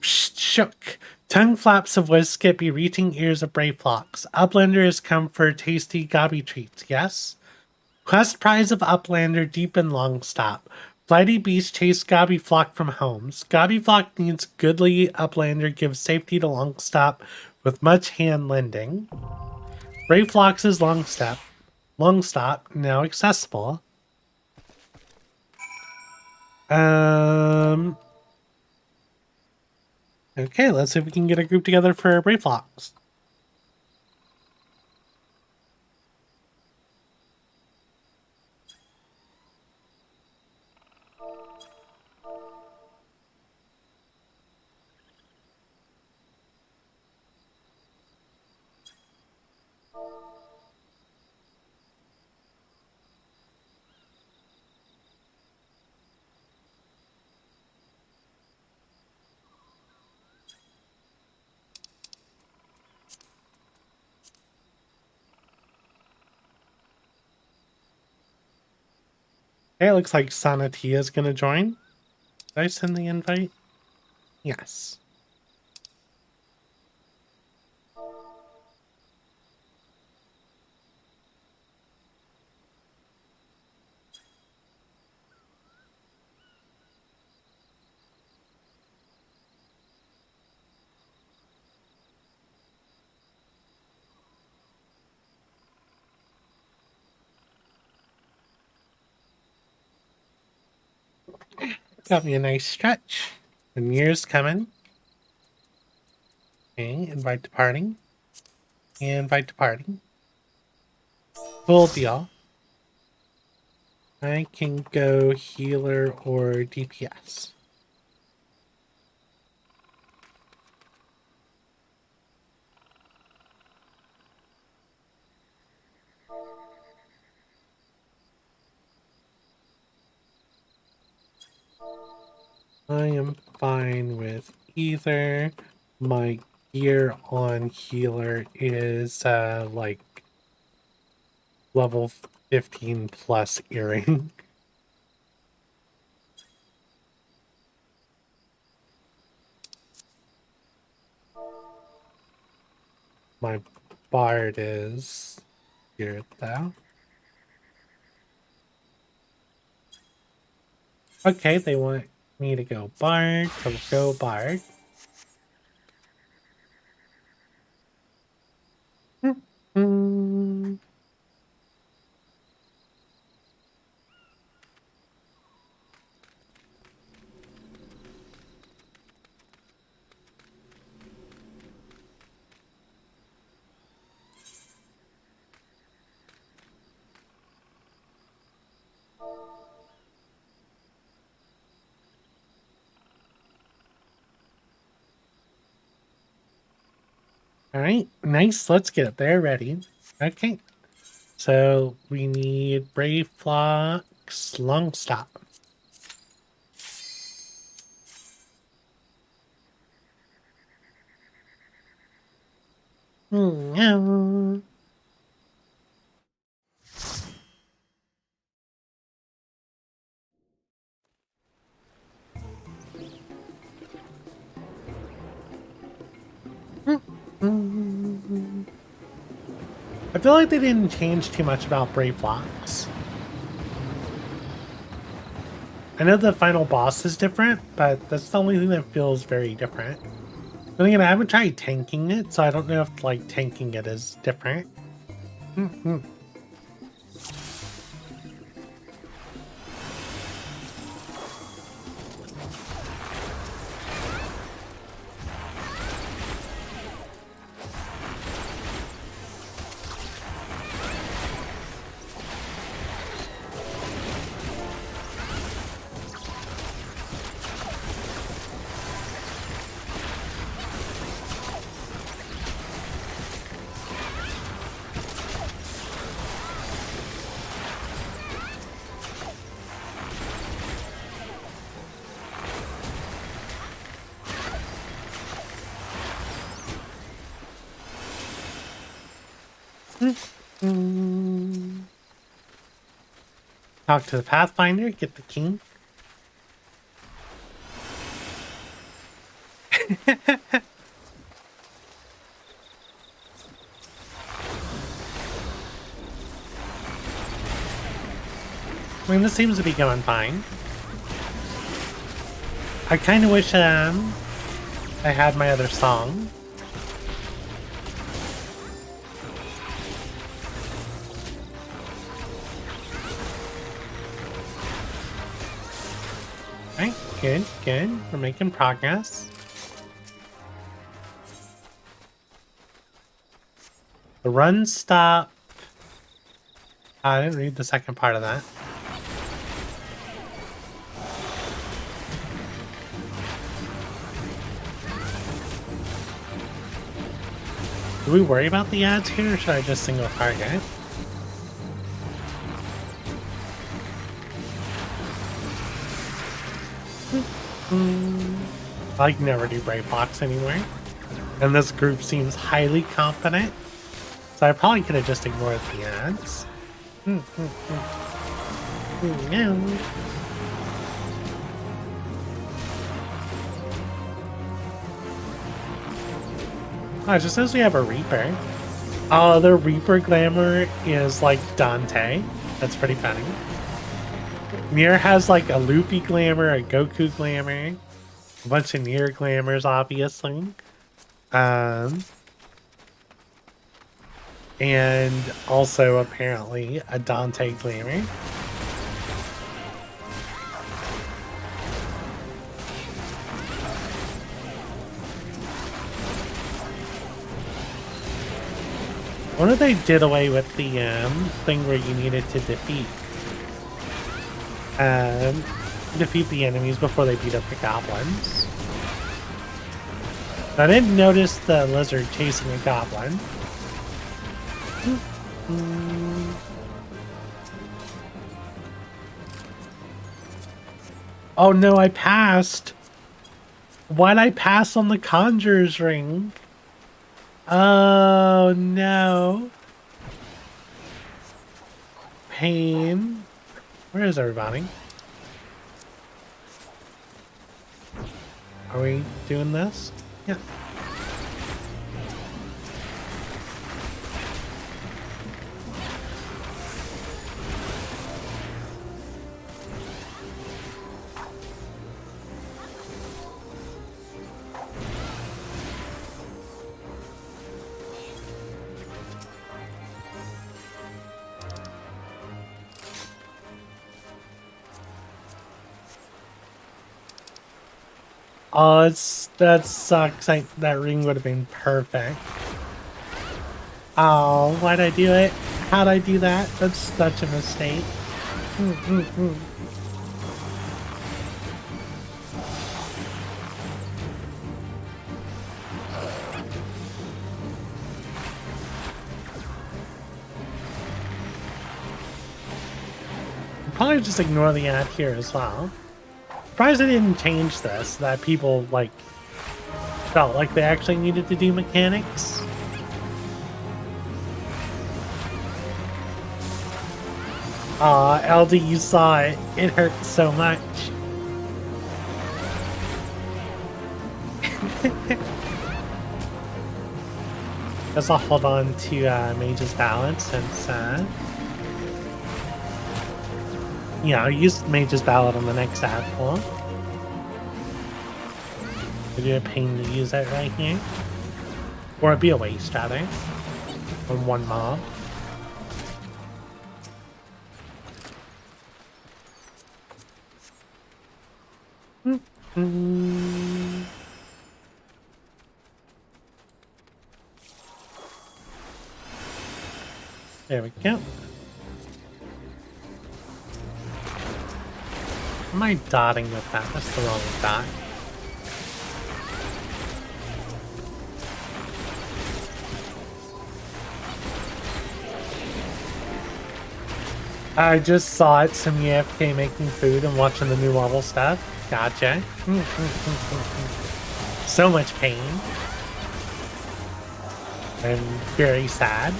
Shook. Tongue flaps of Wizkit be reaching ears of Braveflox. Uplander has come for tasty gobby treats, yes? Quest prize of Uplander deep in Longstop. Flighty beast chase Gobbyflock from homes. Gobbyflock needs goodly Uplander gives safety to Longstop with much hand lending. Braveflox's Longstop now accessible. Okay, let's see if we can get a group together for Braveflox. Okay, it looks like Sanatia is going to join. Did I send the invite? Yes. Got me a nice stretch. The mirror's coming. Okay, invite to party. Invite to party. Full deal. I can go healer or DPS. I am fine with either. My gear on healer is like level 15 plus earring. My bard is here though. Okay, they want me to go bard, so go bard. Mm. All right, nice. Let's get it there ready. Okay, so we need Brave Flux, Long Stop. Meow. I feel like they didn't change too much about Brave Flux. I know the final boss is different, but that's the only thing that feels very different. Then again, I haven't tried tanking it, so I don't know if like tanking it is different. Talk to the Pathfinder, get the king. I mean, this seems to be going fine. I kind of wish I had my other song. Right, good, good. We're making progress. The run stop. I didn't read the second part of that. Do we worry about the ads here, or should I just single target? I can never do Brave Fox anywhere. And this group seems highly confident. So I probably could have just ignored the ads. Oh, it just says we have a Reaper. Oh, the Reaper glamour is like Dante. That's pretty funny. Nier has like a Luffy glamour, a Goku glamour, a bunch of Nier glamours, obviously. And also apparently a Dante glamour. I wonder if they did away with the thing where you needed to defeat the enemies before they beat up the goblins. I didn't notice the lizard chasing a goblin. Oh no, I passed. Why'd I pass on the Conjurer's Ring? Oh no. Pain. Where is everybody? Are we doing this? Yeah. Oh, that sucks. That ring would have been perfect. Oh, why'd I do it? How'd I do that? That's such a mistake. Probably just ignore the ad here as well. Surprised they didn't change this, that people, like, felt like they actually needed to do mechanics. Aw, LD, you saw it. It hurt so much. Guess I'll hold on to Mage's Ballad since, yeah, I'll use Mage's Ballad on the next apple. It'd be a pain to use it right here. Or it'd be a waste, rather. On one mob. There we go. Am I dotting with that? That's the wrong dot. I just saw it, some AFK making food and watching the new level stuff. Gotcha. So much pain. I'm very sad.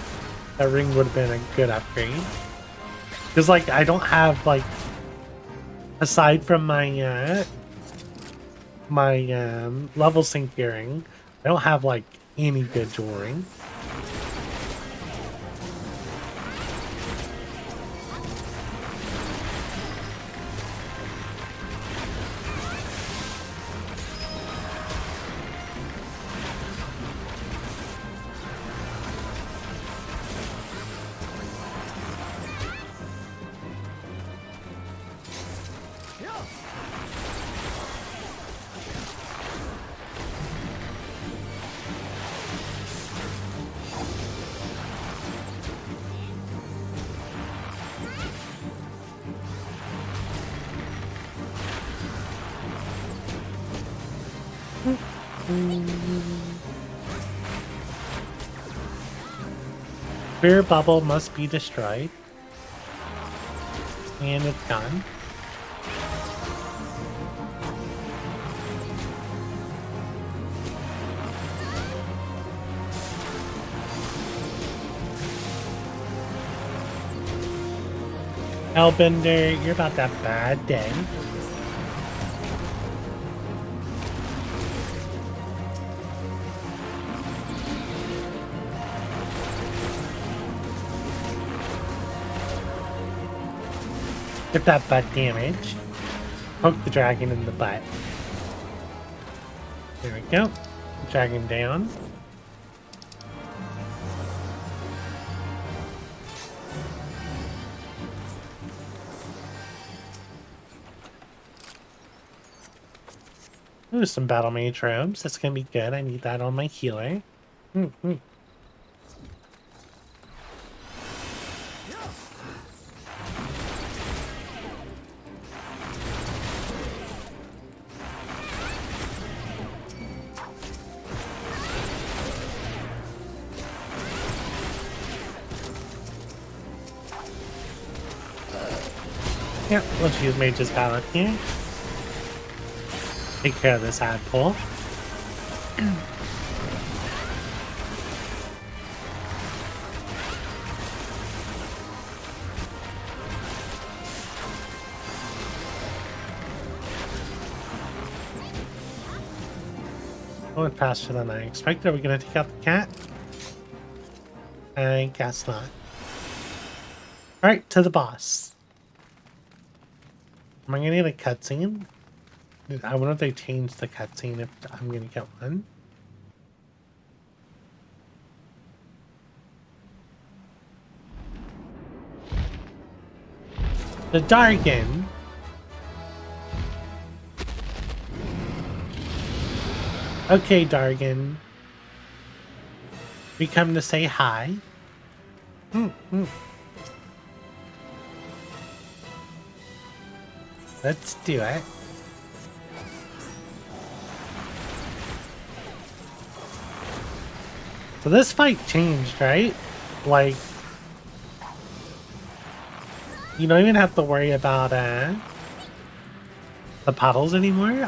That ring would have been a good upgrade. Because, like, I don't have, like, aside from my, level sync earring, I don't have, like, any good jewelry. Fear bubble must be destroyed. And it's done. Hellbender, you're about that bad day. Get that butt damage. Poke the dragon in the butt. There we go. Dragon down. Ooh, some battle mage robes. That's gonna be good. I need that on my healer. Yep, let's use Mage's Palette here. Take care of this adpole. Went faster than I expected. Are we gonna take out the cat? I guess not. Alright, to the boss. Am I gonna get a cutscene? I wonder if they changed the cutscene if I'm gonna get one. The Dargan. Okay, Dargan. We come to say hi. Let's do it. So this fight changed, right? Like, you don't even have to worry about the puddles anymore.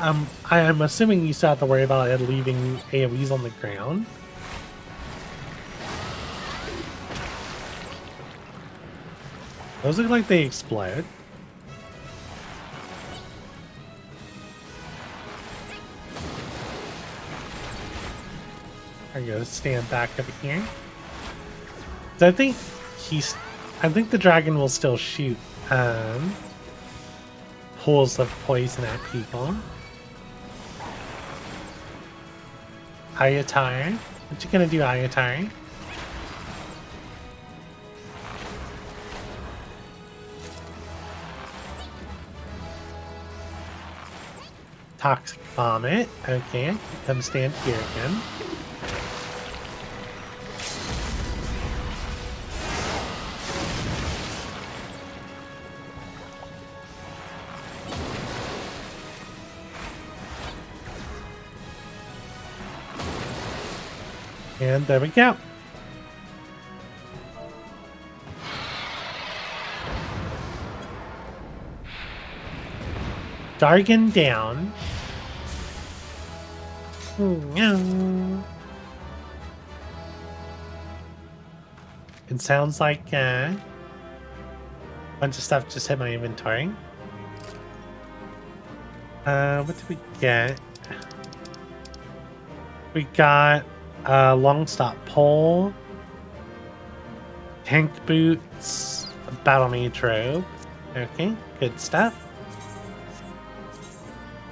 I'm assuming you still have to worry about it leaving AoEs on the ground. Those look like they explode. I'm gonna stand back over here. So I think the dragon will still shoot pools of poison at people. Ayatar. What you gonna do, Ayatar? Toxic vomit. Okay, come stand here again. And there we go. Dargan down. It sounds like a bunch of stuff just hit my inventory. What did we get? We got a long stop pole, tank boots, a battle mage robe. Okay, good stuff.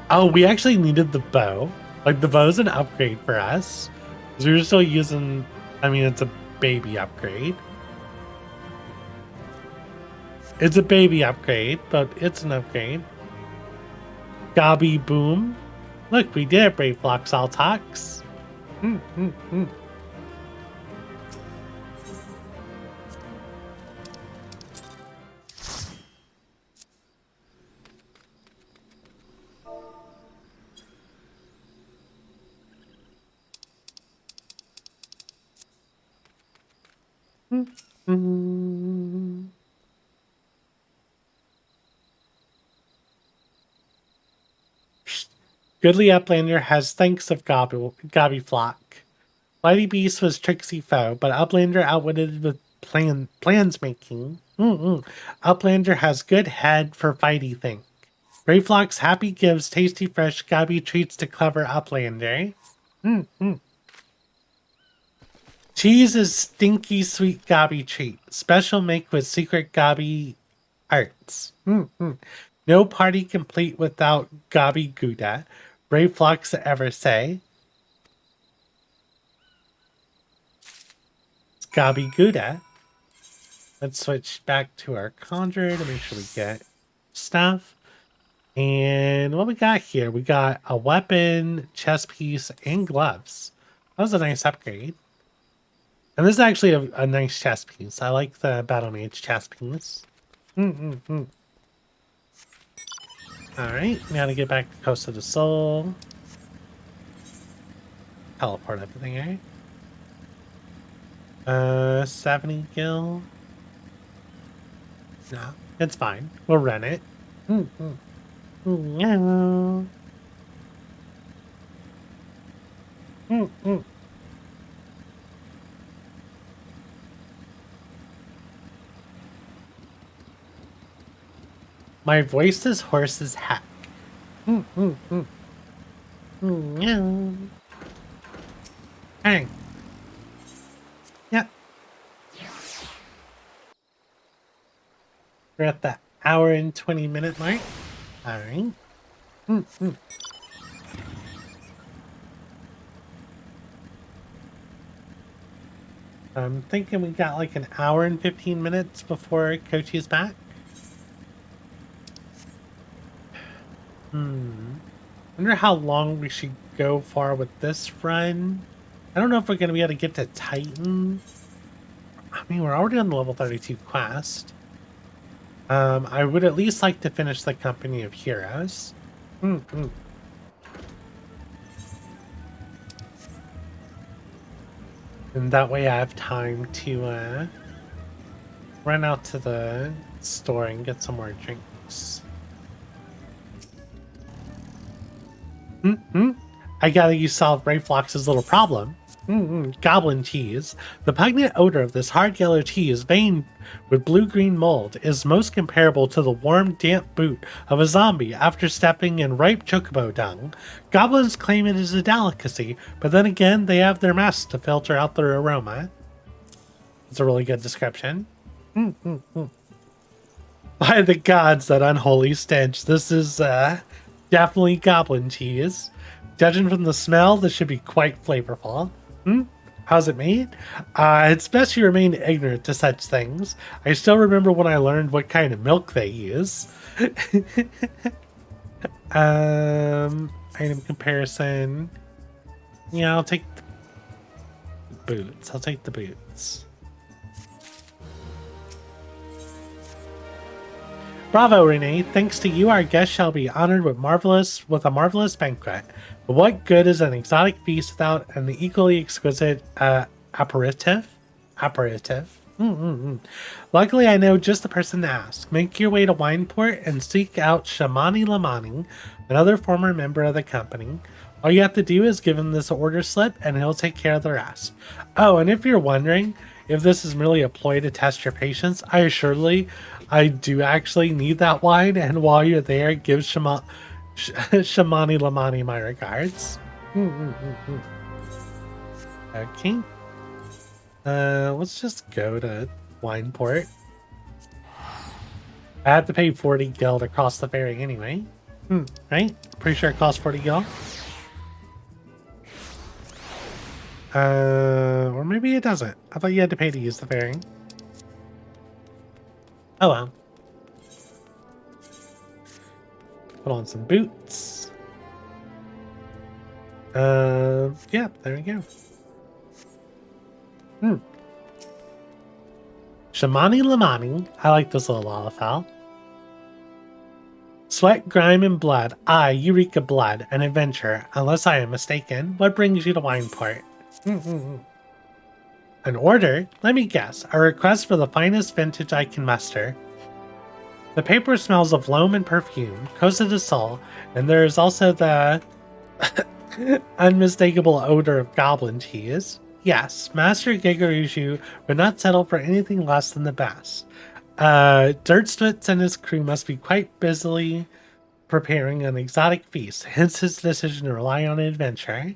Oh, we actually needed the bow. Like, the bow's an upgrade for us. Because we were still using, I mean, it's a baby upgrade. It's a baby upgrade, but it's an upgrade. Gobby boom. Look, we did it, Brave Flocks all talks. Goodly Uplander has thanks of Gobby Flock. Mighty Beast was tricksy foe, but Uplander outwitted with plans making. Uplander has good head for fighty thing. Brave Flock's happy gives tasty fresh Gobby treats to clever Uplander. Cheese is stinky sweet Gobby treat. Special make with secret Gobby arts. No party complete without Gobby Gouda. Brave Flocks ever say. It's Gobby Gouda. Let's switch back to our conjure to make sure we get stuff. And what we got here? We got a weapon, chest piece, and gloves. That was a nice upgrade. And this is actually a nice chest piece. I like the Battle Mage chest piece. Alright, now to get back to Coast of the Soul. Teleport everything, eh? 70 gil. No, it's fine. We'll run it. No. My voice is hoarse as heck. No. Hey. Yep. We're at the hour and 20-minute mark. All right. I'm thinking we got like an hour and 15 minutes before Kochi's back. Wonder how long we should go for with this run. I don't know if we're going to be able to get to Titan. I mean, we're already on the level 32 quest. I would at least like to finish the Company of Heroes. And that way I have time to run out to the store and get some more drinks. I gather you solved Ray Flox's little problem. Goblin cheese. The pungent odor of this hard yellow cheese veined with blue-green mold is most comparable to the warm, damp boot of a zombie after stepping in ripe chocobo dung. Goblins claim it is a delicacy, but then again, they have their masks to filter out their aroma. It's a really good description. By the gods, that unholy stench. This is definitely goblin cheese. Judging from the smell, this should be quite flavorful. How's it made? It's best you remain ignorant to such things. I still remember when I learned what kind of milk they use. Item comparison. Yeah, I'll take the boots. I'll take the boots. Bravo, Renee. Thanks to you, our guest shall be honored with a marvelous banquet. But what good is an exotic feast without an equally exquisite aperitif? Luckily, I know just the person to ask. Make your way to Wineport and seek out Shamani Lamani, another former member of the company. All you have to do is give him this order slip, and he'll take care of the rest. Oh, and if you're wondering if this is merely a ploy to test your patience, I do actually need that wine, and while you're there, give Shamani Lamani my regards. Okay. Let's just go to Wineport. I had to pay 40 gil to cross the ferry anyway. Right? Pretty sure it costs 40 gil. Or maybe it doesn't. I thought you had to pay to use the ferry. Oh well. Put on some boots. Yeah, there we go. Shamani Lamani. I like this little Lalafell. Sweat, grime, and blood. I, Eureka Blood, an adventurer. Unless I am mistaken, what brings you to Wineport? An order? Let me guess. A request for the finest vintage I can muster. The paper smells of loam and perfume, Cosa de Sol, and there is also the unmistakable odor of goblin cheese. Yes, Master Gigaruju would not settle for anything less than the best. Dirtstwitz and his crew must be quite busily preparing an exotic feast, hence his decision to rely on an adventurer.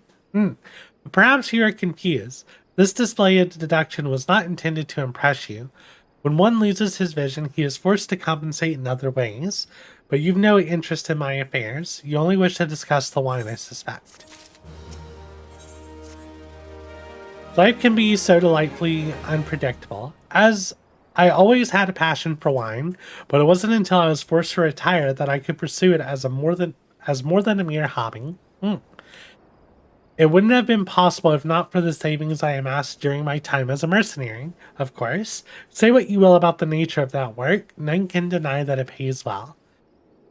Perhaps you are confused. This display of deduction was not intended to impress you. When one loses his vision, he is forced to compensate in other ways. But you've no interest in my affairs. You only wish to discuss the wine, I suspect. Life can be so delightfully unpredictable. As I always had a passion for wine, but it wasn't until I was forced to retire that I could pursue it as more than a mere hobby. It wouldn't have been possible if not for the savings I amassed during my time as a mercenary, of course. Say what you will about the nature of that work, none can deny that it pays well.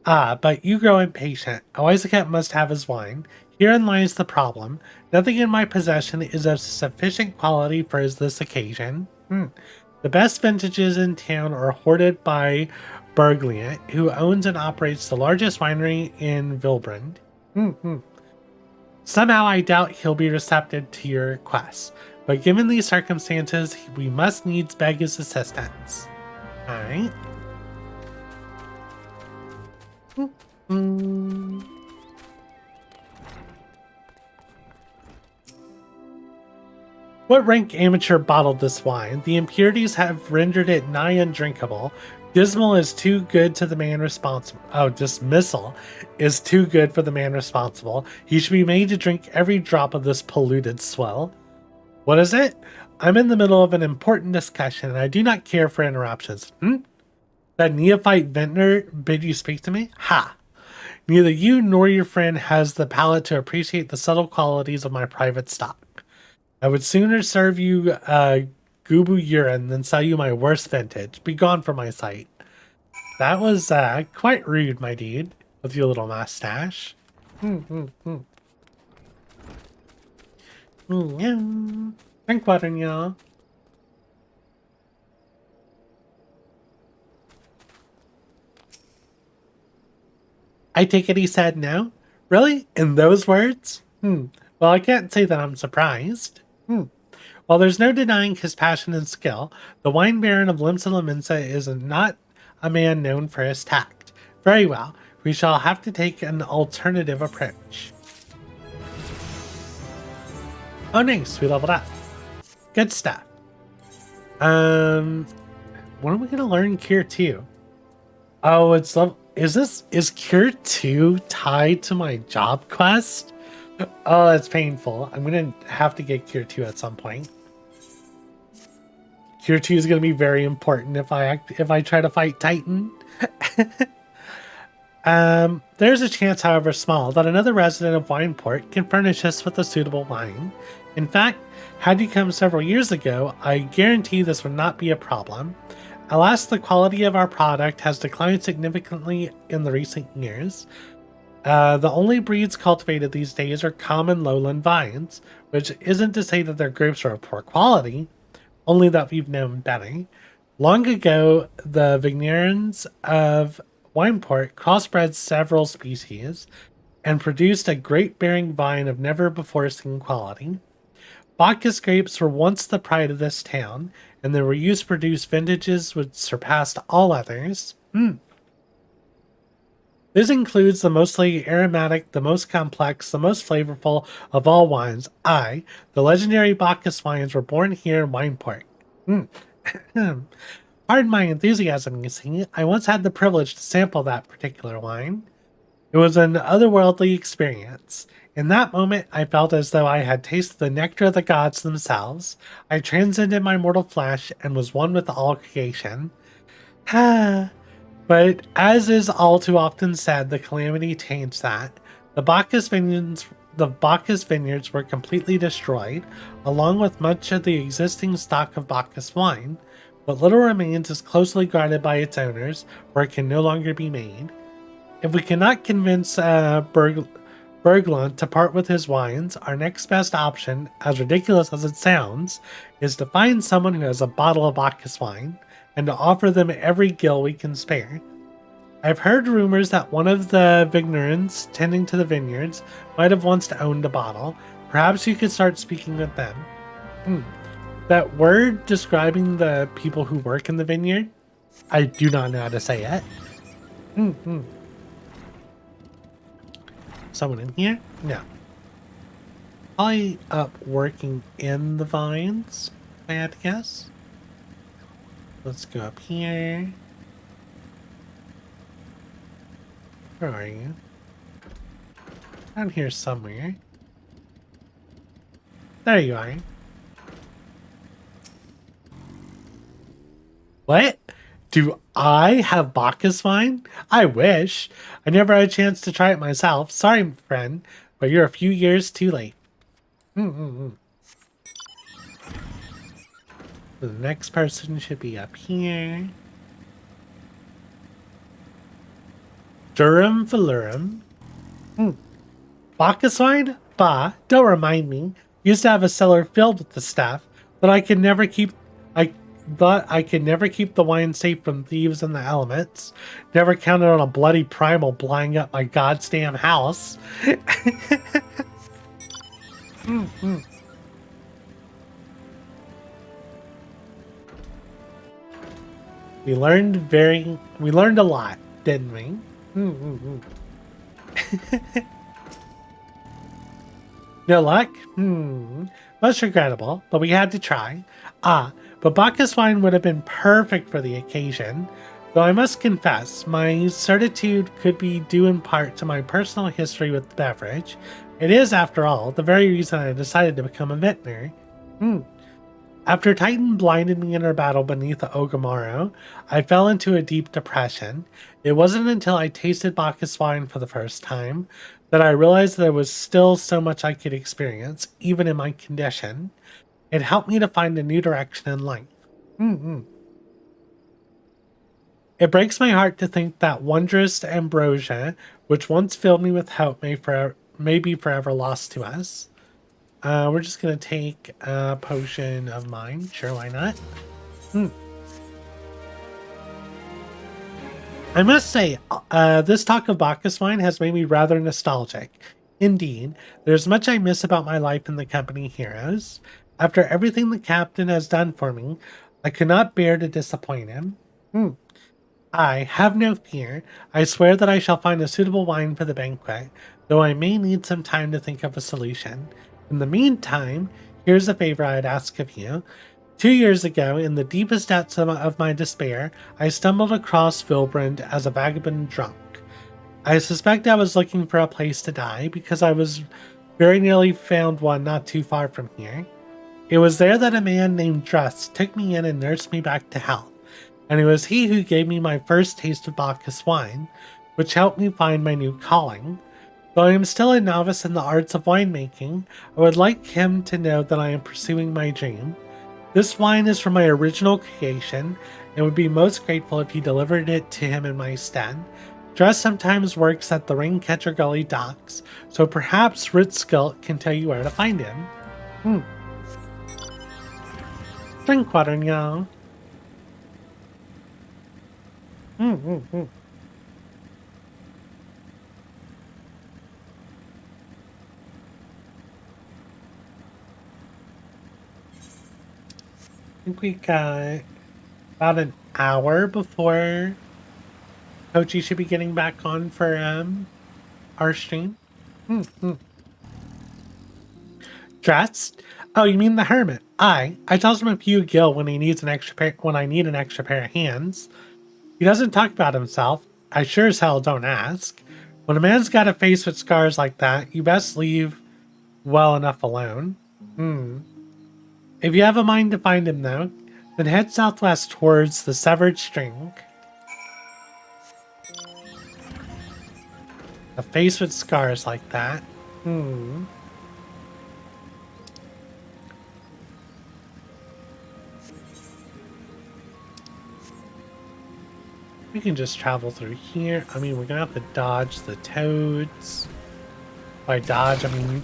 But you grow impatient. A Wisecat must have his wine. Herein lies the problem. Nothing in my possession is of sufficient quality for this occasion. The best vintages in town are hoarded by Bergliant, who owns and operates the largest winery in Vilbrand. Somehow I doubt he'll be receptive to your request, but given these circumstances, we must needs beg his assistance. Alright. What rank amateur bottled this wine? The impurities have rendered it nigh undrinkable. Dismal is too good to the man responsible. Oh, dismissal is too good for the man responsible. He should be made to drink every drop of this polluted swill. What is it? I'm in the middle of an important discussion, and I do not care for interruptions. That neophyte vintner bid you speak to me? Ha! Neither you nor your friend has the palate to appreciate the subtle qualities of my private stock. I would sooner serve you Gubu urine than sell you my worst vintage. Be gone from my sight. That was quite rude, my dude, with your little mustache. Drink water, y'all. I take it he said no? Really? In those words? Well, I can't say that I'm surprised. While there's no denying his passion and skill, the wine baron of Limsa Lominsa is not a man known for his tact. Very well, we shall have to take an alternative approach. Oh nice, we leveled up. Good stuff. When are we gonna learn Cure 2? Oh, it's level. Is Cure 2 tied to my job quest? Oh, that's painful. I'm gonna have to get Cure 2 at some point. Cure 2 is gonna be very important if I try to fight Titan. There's a chance, however small, that another resident of Wineport can furnish us with a suitable wine. In fact, had you come several years ago, I guarantee this would not be a problem. Alas, the quality of our product has declined significantly in the recent years. The only breeds cultivated these days are common lowland vines, which isn't to say that their grapes are of poor quality, only that we've known better. Long ago, the vignerons of Wineport crossbred several species and produced a grape-bearing vine of never-before-seen quality. Bacchus grapes were once the pride of this town, and they were used to produce vintages which surpassed all others. This includes the mostly aromatic, the most complex, the most flavorful of all wines. The legendary Bacchus wines, were born here in Wineport. Pardon my enthusiasm, you see. I once had the privilege to sample that particular wine. It was an otherworldly experience. In that moment, I felt as though I had tasted the nectar of the gods themselves. I transcended my mortal flesh and was one with all creation. But as is all too often said, the calamity changed that. The Bacchus vineyards were completely destroyed, along with much of the existing stock of Bacchus wine. What little remains is closely guarded by its owners, where it can no longer be made. If we cannot convince Berglund to part with his wines, our next best option, as ridiculous as it sounds, is to find someone who has a bottle of Bacchus wine, and to offer them every gill we can spare. I've heard rumors that one of the vignerons tending to the vineyards might have once owned a bottle. Perhaps you could start speaking with them. That word describing the people who work in the vineyard, I do not know how to say it. Someone in here? No. Probably up working in the vines, if I had to guess. Let's go up here. Where are you? Down here somewhere. There you are. What? Do I have Bacchus wine? I wish. I never had a chance to try it myself. Sorry, friend, but you're a few years too late. The next person should be up here. Durum Velurum. Bacchus wine? Bah, don't remind me. Used to have a cellar filled with the stuff that I could never keep. thought I could never keep the wine safe from thieves and the elements. Never counted on a bloody primal blowing up my goddamn house. We learned a lot, didn't we? No luck? Most regrettable, but we had to try. But Bacchus wine would have been perfect for the occasion. Though I must confess, my certitude could be due in part to my personal history with the beverage. It is, after all, the very reason I decided to become a vintner. After Titan blinded me in our battle beneath the Ogamaro, I fell into a deep depression. It wasn't until I tasted Bacchus wine for the first time that I realized there was still so much I could experience, even in my condition. It helped me to find a new direction in life. It breaks my heart to think that wondrous ambrosia, which once filled me with hope, may be forever lost to us. We're just going to take a potion of mine. Sure, why not? I must say, this talk of Bacchus wine has made me rather nostalgic. Indeed, there's much I miss about my life in the company Heroes. After everything the captain has done for me, I could not bear to disappoint him. I have no fear. I swear that I shall find a suitable wine for the banquet, though I may need some time to think of a solution. In the meantime, here's a favor I'd ask of you. 2 years ago, in the deepest depths of my despair, I stumbled across Vilbrand as a vagabond drunk. I suspect I was looking for a place to die, because I was very nearly found one not too far from here. It was there that a man named Dress took me in and nursed me back to health, and it was he who gave me my first taste of Bacchus wine, which helped me find my new calling. Though I am still a novice in the arts of winemaking, I would like him to know that I am pursuing my dream. This wine is from my original creation, and would be most grateful if he delivered it to him in my stead. Dress sometimes works at the Raincatcher Gully docks, so perhaps Ritzskilt can tell you where to find him. Drink water now. I think we got about an hour before Kochi should be getting back on for our stream. Dressed? Oh, you mean the hermit? I tells him a few gil when he needs an extra pair when I need an extra pair of hands. He doesn't talk about himself. I sure as hell don't ask. When a man's got a face with scars like that, you best leave well enough alone. If you have a mind to find him though, then head southwest towards the severed string. A face with scars like that. We can just travel through here. I mean, we're gonna have to dodge the toads. By dodge, I mean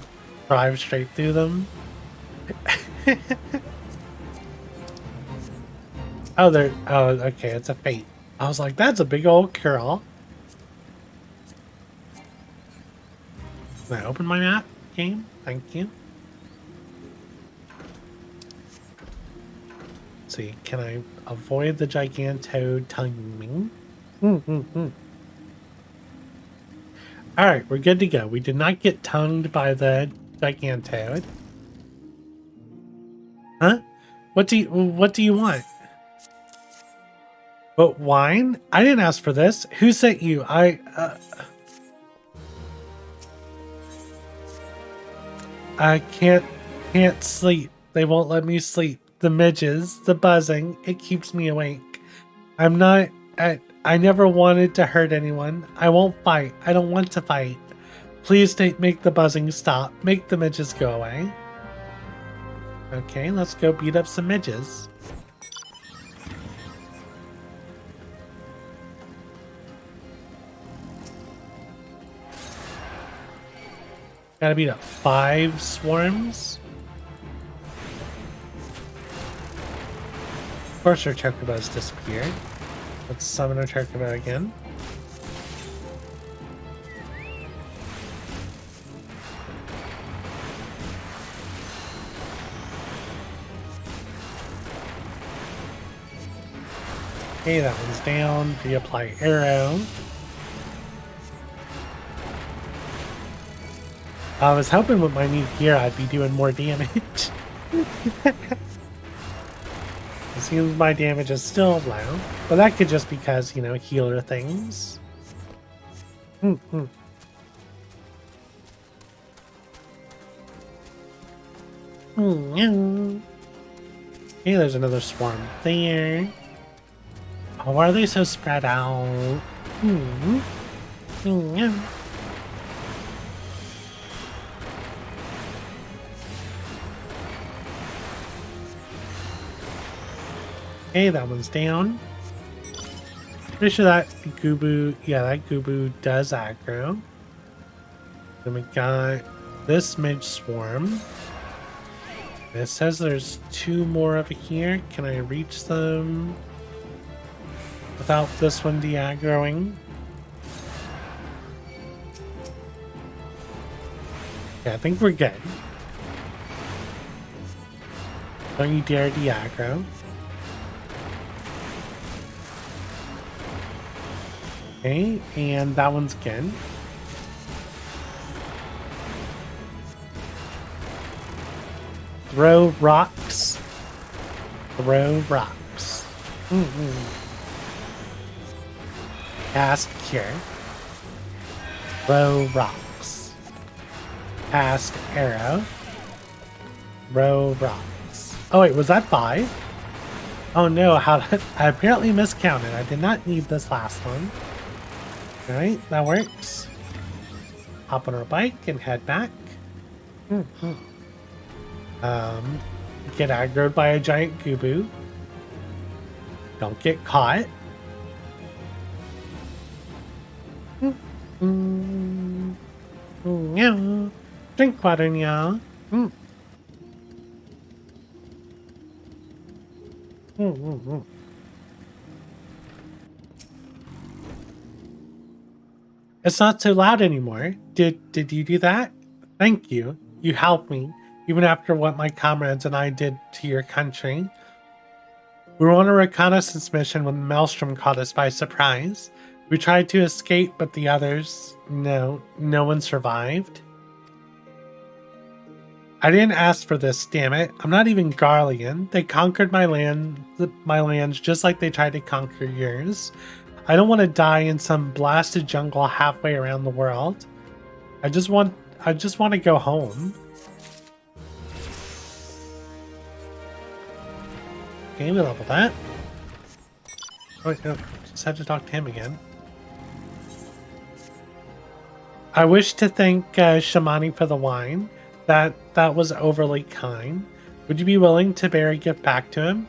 drive straight through them. Oh, okay, it's a fate. I was like, that's a big old curl. Can I open my map, game? Thank you. Let's see, can I avoid the Gigantoad tonguing me? Alright, we're good to go. We did not get tongued by the Gigantoad. Huh? What do you want? What, wine? I didn't ask for this. Who sent you? I can't sleep. They won't let me sleep. The midges, the buzzing, it keeps me awake. I never wanted to hurt anyone. I won't fight. I don't want to fight. Please make the buzzing stop. Make the midges go away. Okay, let's go beat up some midges. Gotta beat up 5 swarms. course, our chocobo's disappeared. Let's summon our chocobo again. Okay, that one's down. Reapply arrow. I was hoping with my new gear I'd be doing more damage. It seems my damage is still low, but that could just because, you know, healer things. Hey, there's another swarm there. Oh, why are they so spread out? Okay, that one's down. Pretty sure that Gubu, yeah, that Gubu does aggro. Then we got this mid swarm. It says there's 2 more over here. Can I reach them without this one de-aggroing? Yeah, I think we're good. Don't you dare de-aggro. Okay, and that one's good. Throw rocks. Throw rocks. Cast cure. Throw rocks. Cast arrow. Throw rocks. Oh wait, was that 5? Oh no, I apparently miscounted. I did not need this last one. Alright, that works. Hop on our bike and head back. Get aggroed by a giant Gubu. Don't get caught. Drink water now. It's not so loud anymore. Did you do that? Thank you. You helped me, even after what my comrades and I did to your country. We were on a reconnaissance mission when Maelstrom caught us by surprise. We tried to escape, but the others, no one survived. I didn't ask for this, damn it. I'm not even Garlean. They conquered my lands just like they tried to conquer yours. I don't want to die in some blasted jungle halfway around the world. I just want to go home. Okay, we level that. Oh, wait, no, just had to talk to him again. I wish to thank Shamani for the wine. That was overly kind. Would you be willing to bear a gift back to him?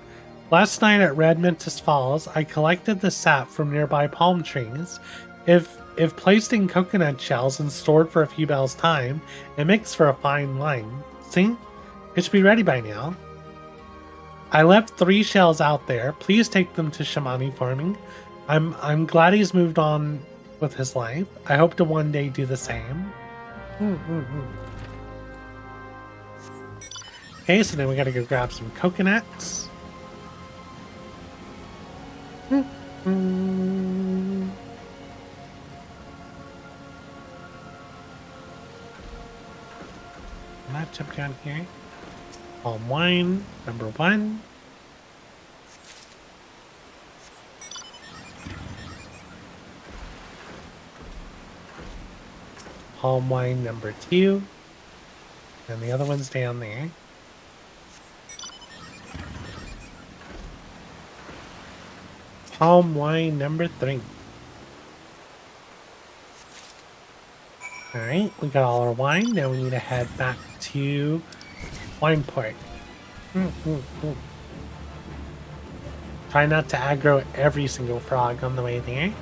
Last night at Red Mentis Falls, I collected the sap from nearby palm trees. If placed in coconut shells and stored for a few bells' time, it makes for a fine wine. See? It should be ready by now. I left 3 shells out there. Please take them to Shamani for me. I'm glad he's moved on with his life. I hope to one day do the same. Okay, so then we gotta go grab some coconuts. Not jump down here. Palm wine, number 1. Palm wine number 2. And the other one's down there. Palm wine number 3. Alright, we got all our wine. Now we need to head back to Wineport. Try not to aggro every single frog on the way there.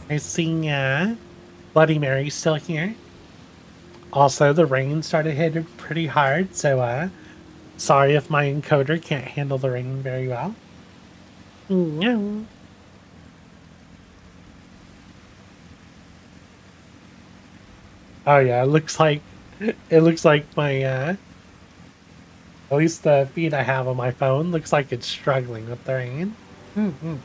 I see Bloody Mary still here. Also, the rain started hitting pretty hard, so sorry if my encoder can't handle the rain very well. No. Oh yeah, it looks like my at least the feed I have on my phone looks like it's struggling with the rain. Mm-hmm.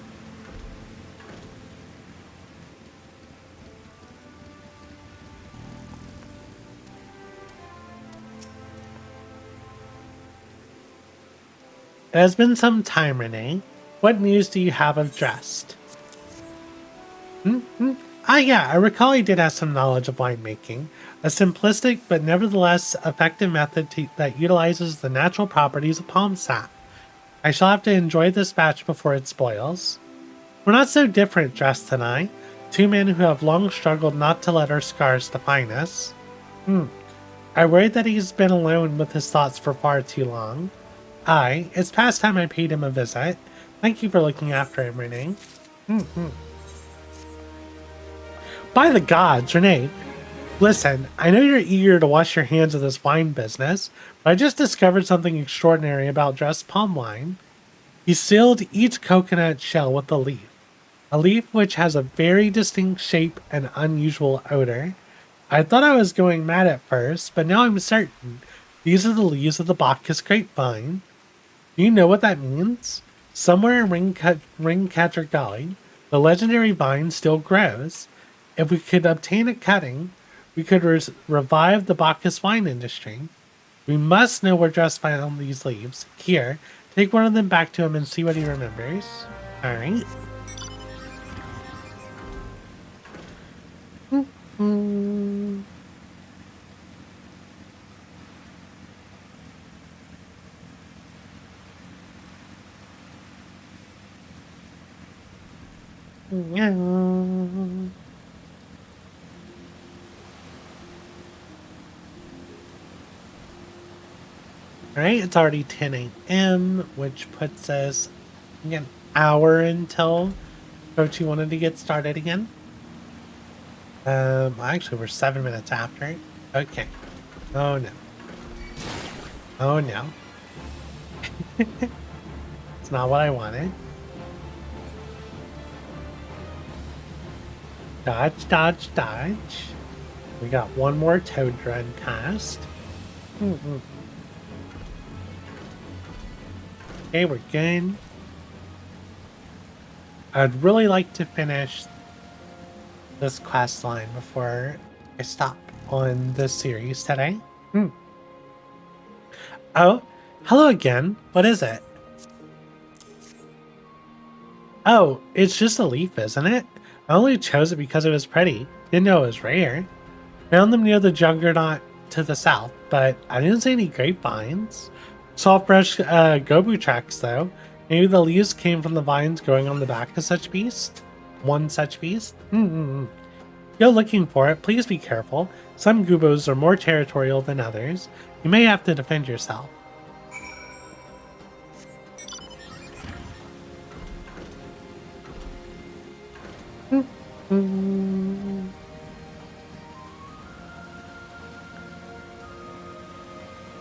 It has been some time, Renee. What news do you have of Dressed? Ah, yeah, I recall he did have some knowledge of winemaking. A simplistic but nevertheless effective method that utilizes the natural properties of palm sap. I shall have to enjoy this batch before it spoils. We're not so different, Dressed and I. Two men who have long struggled not to let our scars define us. I worried that he's been alone with his thoughts for far too long. It's past time I paid him a visit. Thank you for looking after him, Renee. By the gods, Renee. Listen, I know you're eager to wash your hands of this wine business, but I just discovered something extraordinary about Dressed palm wine. He sealed each coconut shell with a leaf which has a very distinct shape and unusual odor. I thought I was going mad at first, but now I'm certain. These are the leaves of the Bacchus grapevine. Do you know what that means? Somewhere in Ringcatcher Gully, the legendary vine still grows. If we could obtain a cutting, we could revive the Bacchus wine industry. We must know where Dress found these leaves. Here, take one of them back to him and see what he remembers. Alright. Alright, it's already 10 a.m., which puts us an hour until Kochi wanted to get started again. Actually, we're 7 minutes after. Okay. Oh no. Oh no. It's not what I wanted. Dodge, dodge, dodge. We got one more Toad Run cast. Okay, we're good. I'd really like to finish this quest line before I stop on this series today. Oh, hello again. What is it? Oh, it's just a leaf, isn't it? I only chose it because it was pretty. Didn't know it was rare. Found them near the juggernaut to the south, but I didn't see any grapevines. Saw fresh gobu tracks though. Maybe the leaves came from the vines growing on the back of such beast? One such beast? Go looking for it, please be careful. Some gubos are more territorial than others. You may have to defend yourself.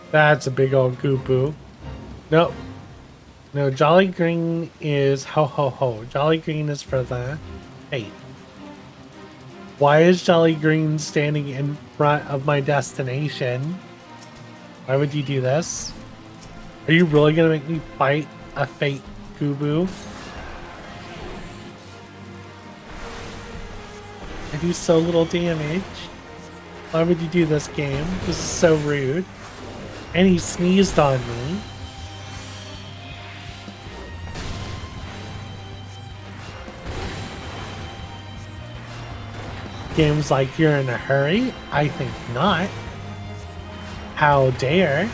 That's a big old gubu. Nope. No, Jolly Green is ho ho ho. Jolly Green is for the fate. Why is Jolly Green standing in front of my destination? Why would you do this? Are you really gonna make me fight a fate gubu? I do so little damage. Why would you do this, game? This is so rude. And he sneezed on me. Game's like, you're in a hurry? I think not. How dare?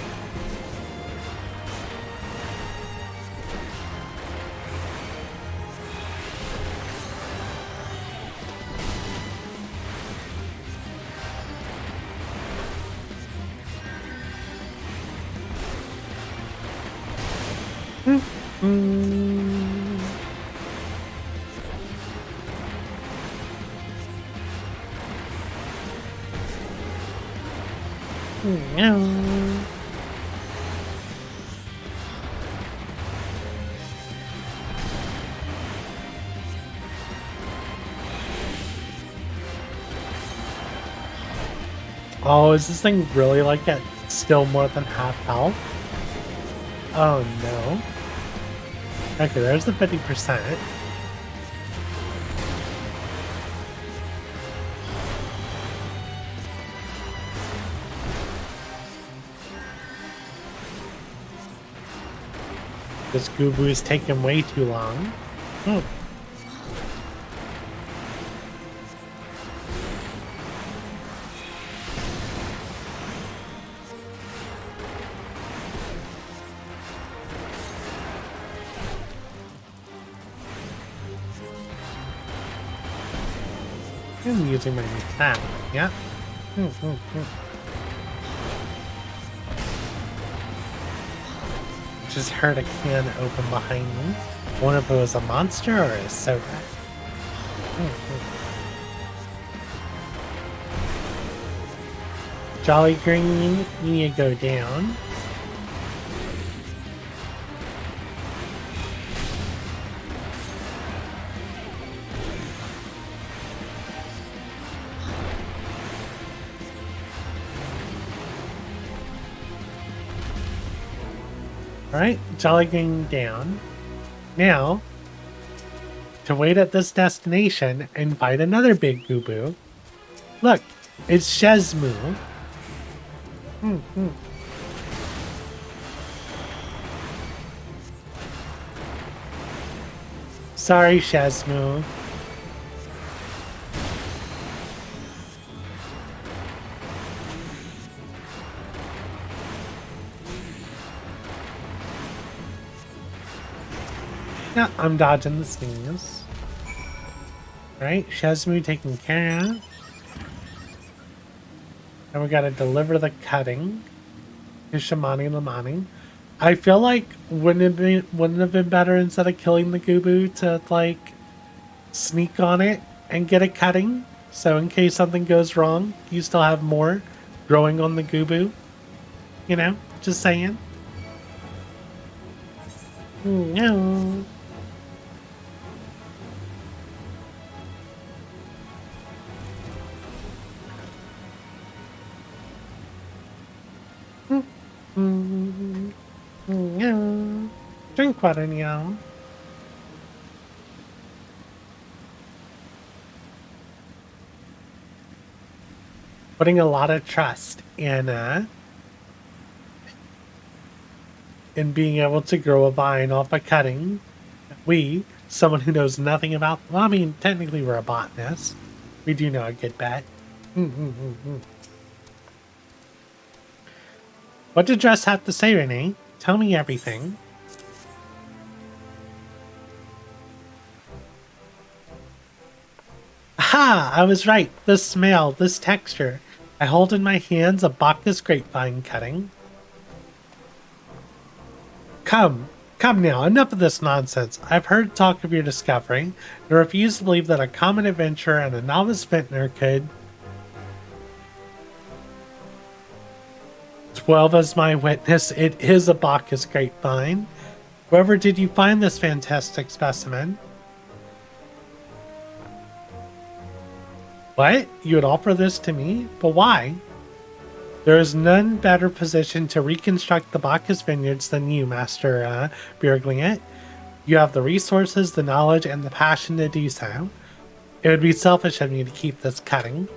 Meow. Oh, is this thing really like at still more than half health? Oh no. Okay, there's the 50%. This Gubu is taking way too long. I'm using my new tab. Yeah. Just heard a can open behind me. I wonder if it was a monster or a soda. Jolly Green, you need to go down. Alright, Jolly Green down. Now, to wait at this destination and fight another big Gubu. Look, it's Shezmu. Sorry, Shezmu. Yeah, I'm dodging the sneeze. Right, Shezmu taken care of. And we gotta deliver the cutting to Shamani Lamani. I feel like wouldn't it have been better instead of killing the Gubu to like sneak on it and get a cutting? So in case something goes wrong, you still have more growing on the Gubu. You know, just saying. No. Drink water now. Putting a lot of trust in being able to grow a vine off a cutting. We, someone who knows nothing about, well, I mean, technically we're a botanist. We do know a good bet. What did Dress have to say, Renee? Tell me everything. Aha! I was right. This smell, this texture. I hold in my hands a Bacchus grapevine cutting. Come now, enough of this nonsense. I've heard talk of your discovery, and refuse to believe that a common adventurer and a novice vintner could... 12 as my witness, it is a Bacchus grapevine. Wherever did you find this fantastic specimen? What? You would offer this to me? But why? There is none better positioned to reconstruct the Bacchus vineyards than you, Master Bjergliet. You have the resources, the knowledge, and the passion to do so. It would be selfish of me to keep this cutting.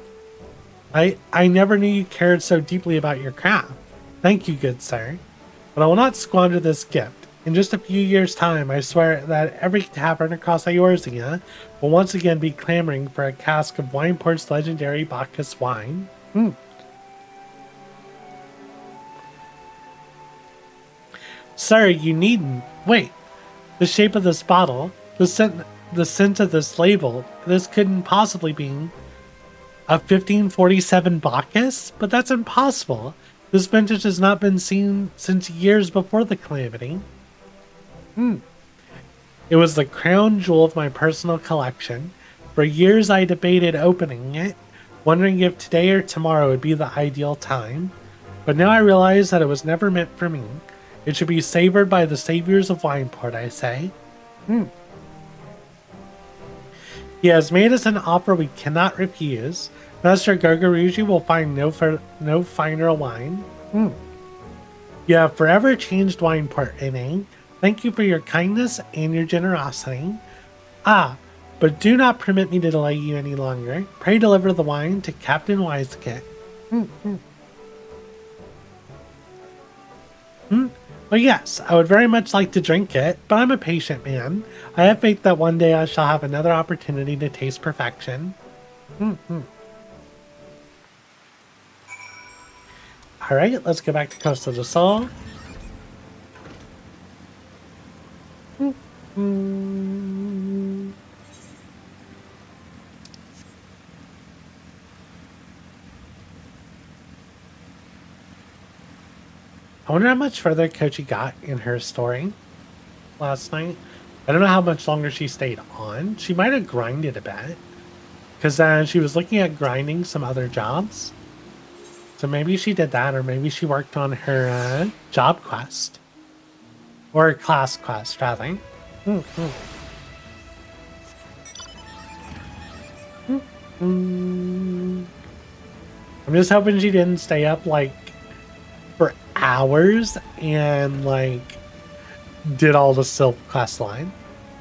I never knew you cared so deeply about your craft. Thank you, good sir. But I will not squander this gift. In just a few years' time, I swear that every tavern across Eorzea will once again be clamoring for a cask of Wineport's legendary Bacchus wine. Sir, you needn't. Wait. The shape of this bottle, the scent of this label, this couldn't possibly be a 1547 Bacchus? But that's impossible. This vintage has not been seen since years before the calamity. It was the crown jewel of my personal collection. For years I debated opening it, wondering if today or tomorrow would be the ideal time. but now I realize that it was never meant for me. It should be savored by the saviors of Wineport, I say. He has made us an offer we cannot refuse. Master Gargaruji will find no finer wine. You have forever changed Wineport, Ine. Thank you for your kindness and your generosity. But do not permit me to delay you any longer. Pray deliver the wine to Captain Wiseket. Well, yes, I would very much like to drink it, but I'm a patient man. I have faith that one day I shall have another opportunity to taste perfection. Alright, let's go back to Costa del Sol. I wonder how much further Kochi got in her story last night. I don't know how much longer she stayed on. She might have grinded a bit. Because she was looking at grinding some other jobs. So maybe she did that, or maybe she worked on her job quest. Or class quest, rather. I'm just hoping she didn't stay up, like, for hours and, like, did all the Sylph quest line.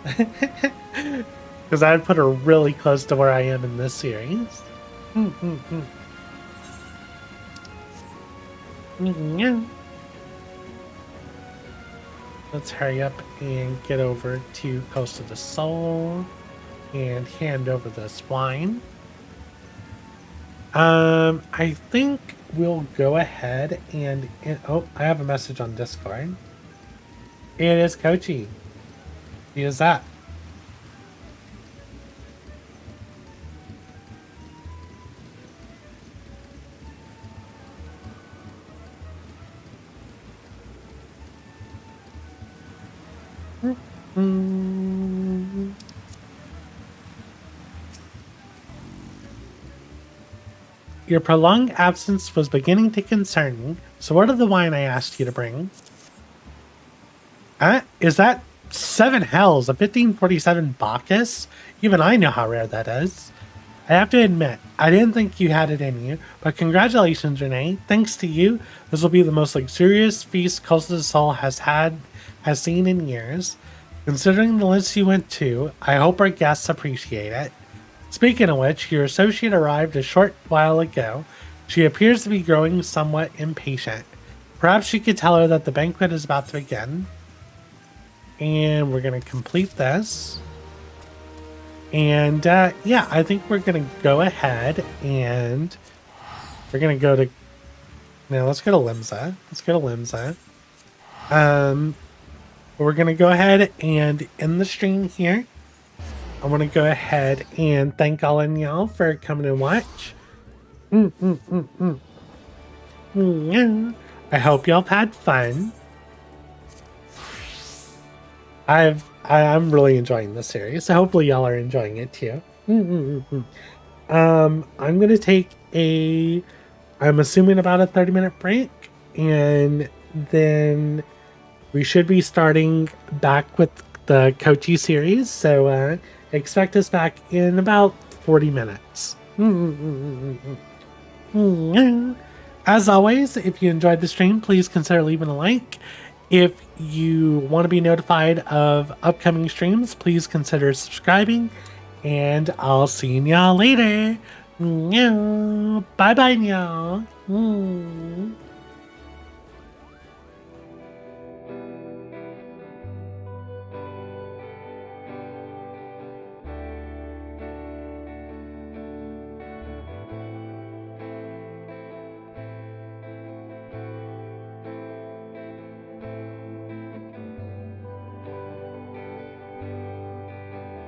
Because I'd put her really close to where I am in this series. Let's hurry up and get over to Costa del Sol and hand over this wine. I think we'll go ahead and oh, I have a message on Discord. It is Kochi. He is that. Your prolonged absence was beginning to concern me, so what of the wine I asked you to bring? Is that 7 Hells, a 1547 Bacchus? Even I know how rare that is. I have to admit, I didn't think you had it in you, but congratulations, Renee. Thanks to you, this will be the most luxurious feast Costa del Sol has seen in years. Considering the list you went to, I hope our guests appreciate it. Speaking of which, your associate arrived a short while ago. She appears to be growing somewhat impatient. Perhaps you could tell her that the banquet is about to begin. And we're going to complete this. And yeah, I think we're going to go ahead and we're going to go to... Now, let's go to Limsa. We're going to go ahead and end the stream here. I want to go ahead and thank all of y'all for coming to watch. I hope y'all had fun. I'm really enjoying this series, so hopefully y'all are enjoying it too. I'm going to take I'm assuming about a 30-minute break, and then we should be starting back with the Kochi series, so expect us back in about 40 minutes. As always, if you enjoyed the stream, please consider leaving a like. If you want to be notified of upcoming streams, please consider subscribing, and I'll see y'all later. Bye-bye, y'all.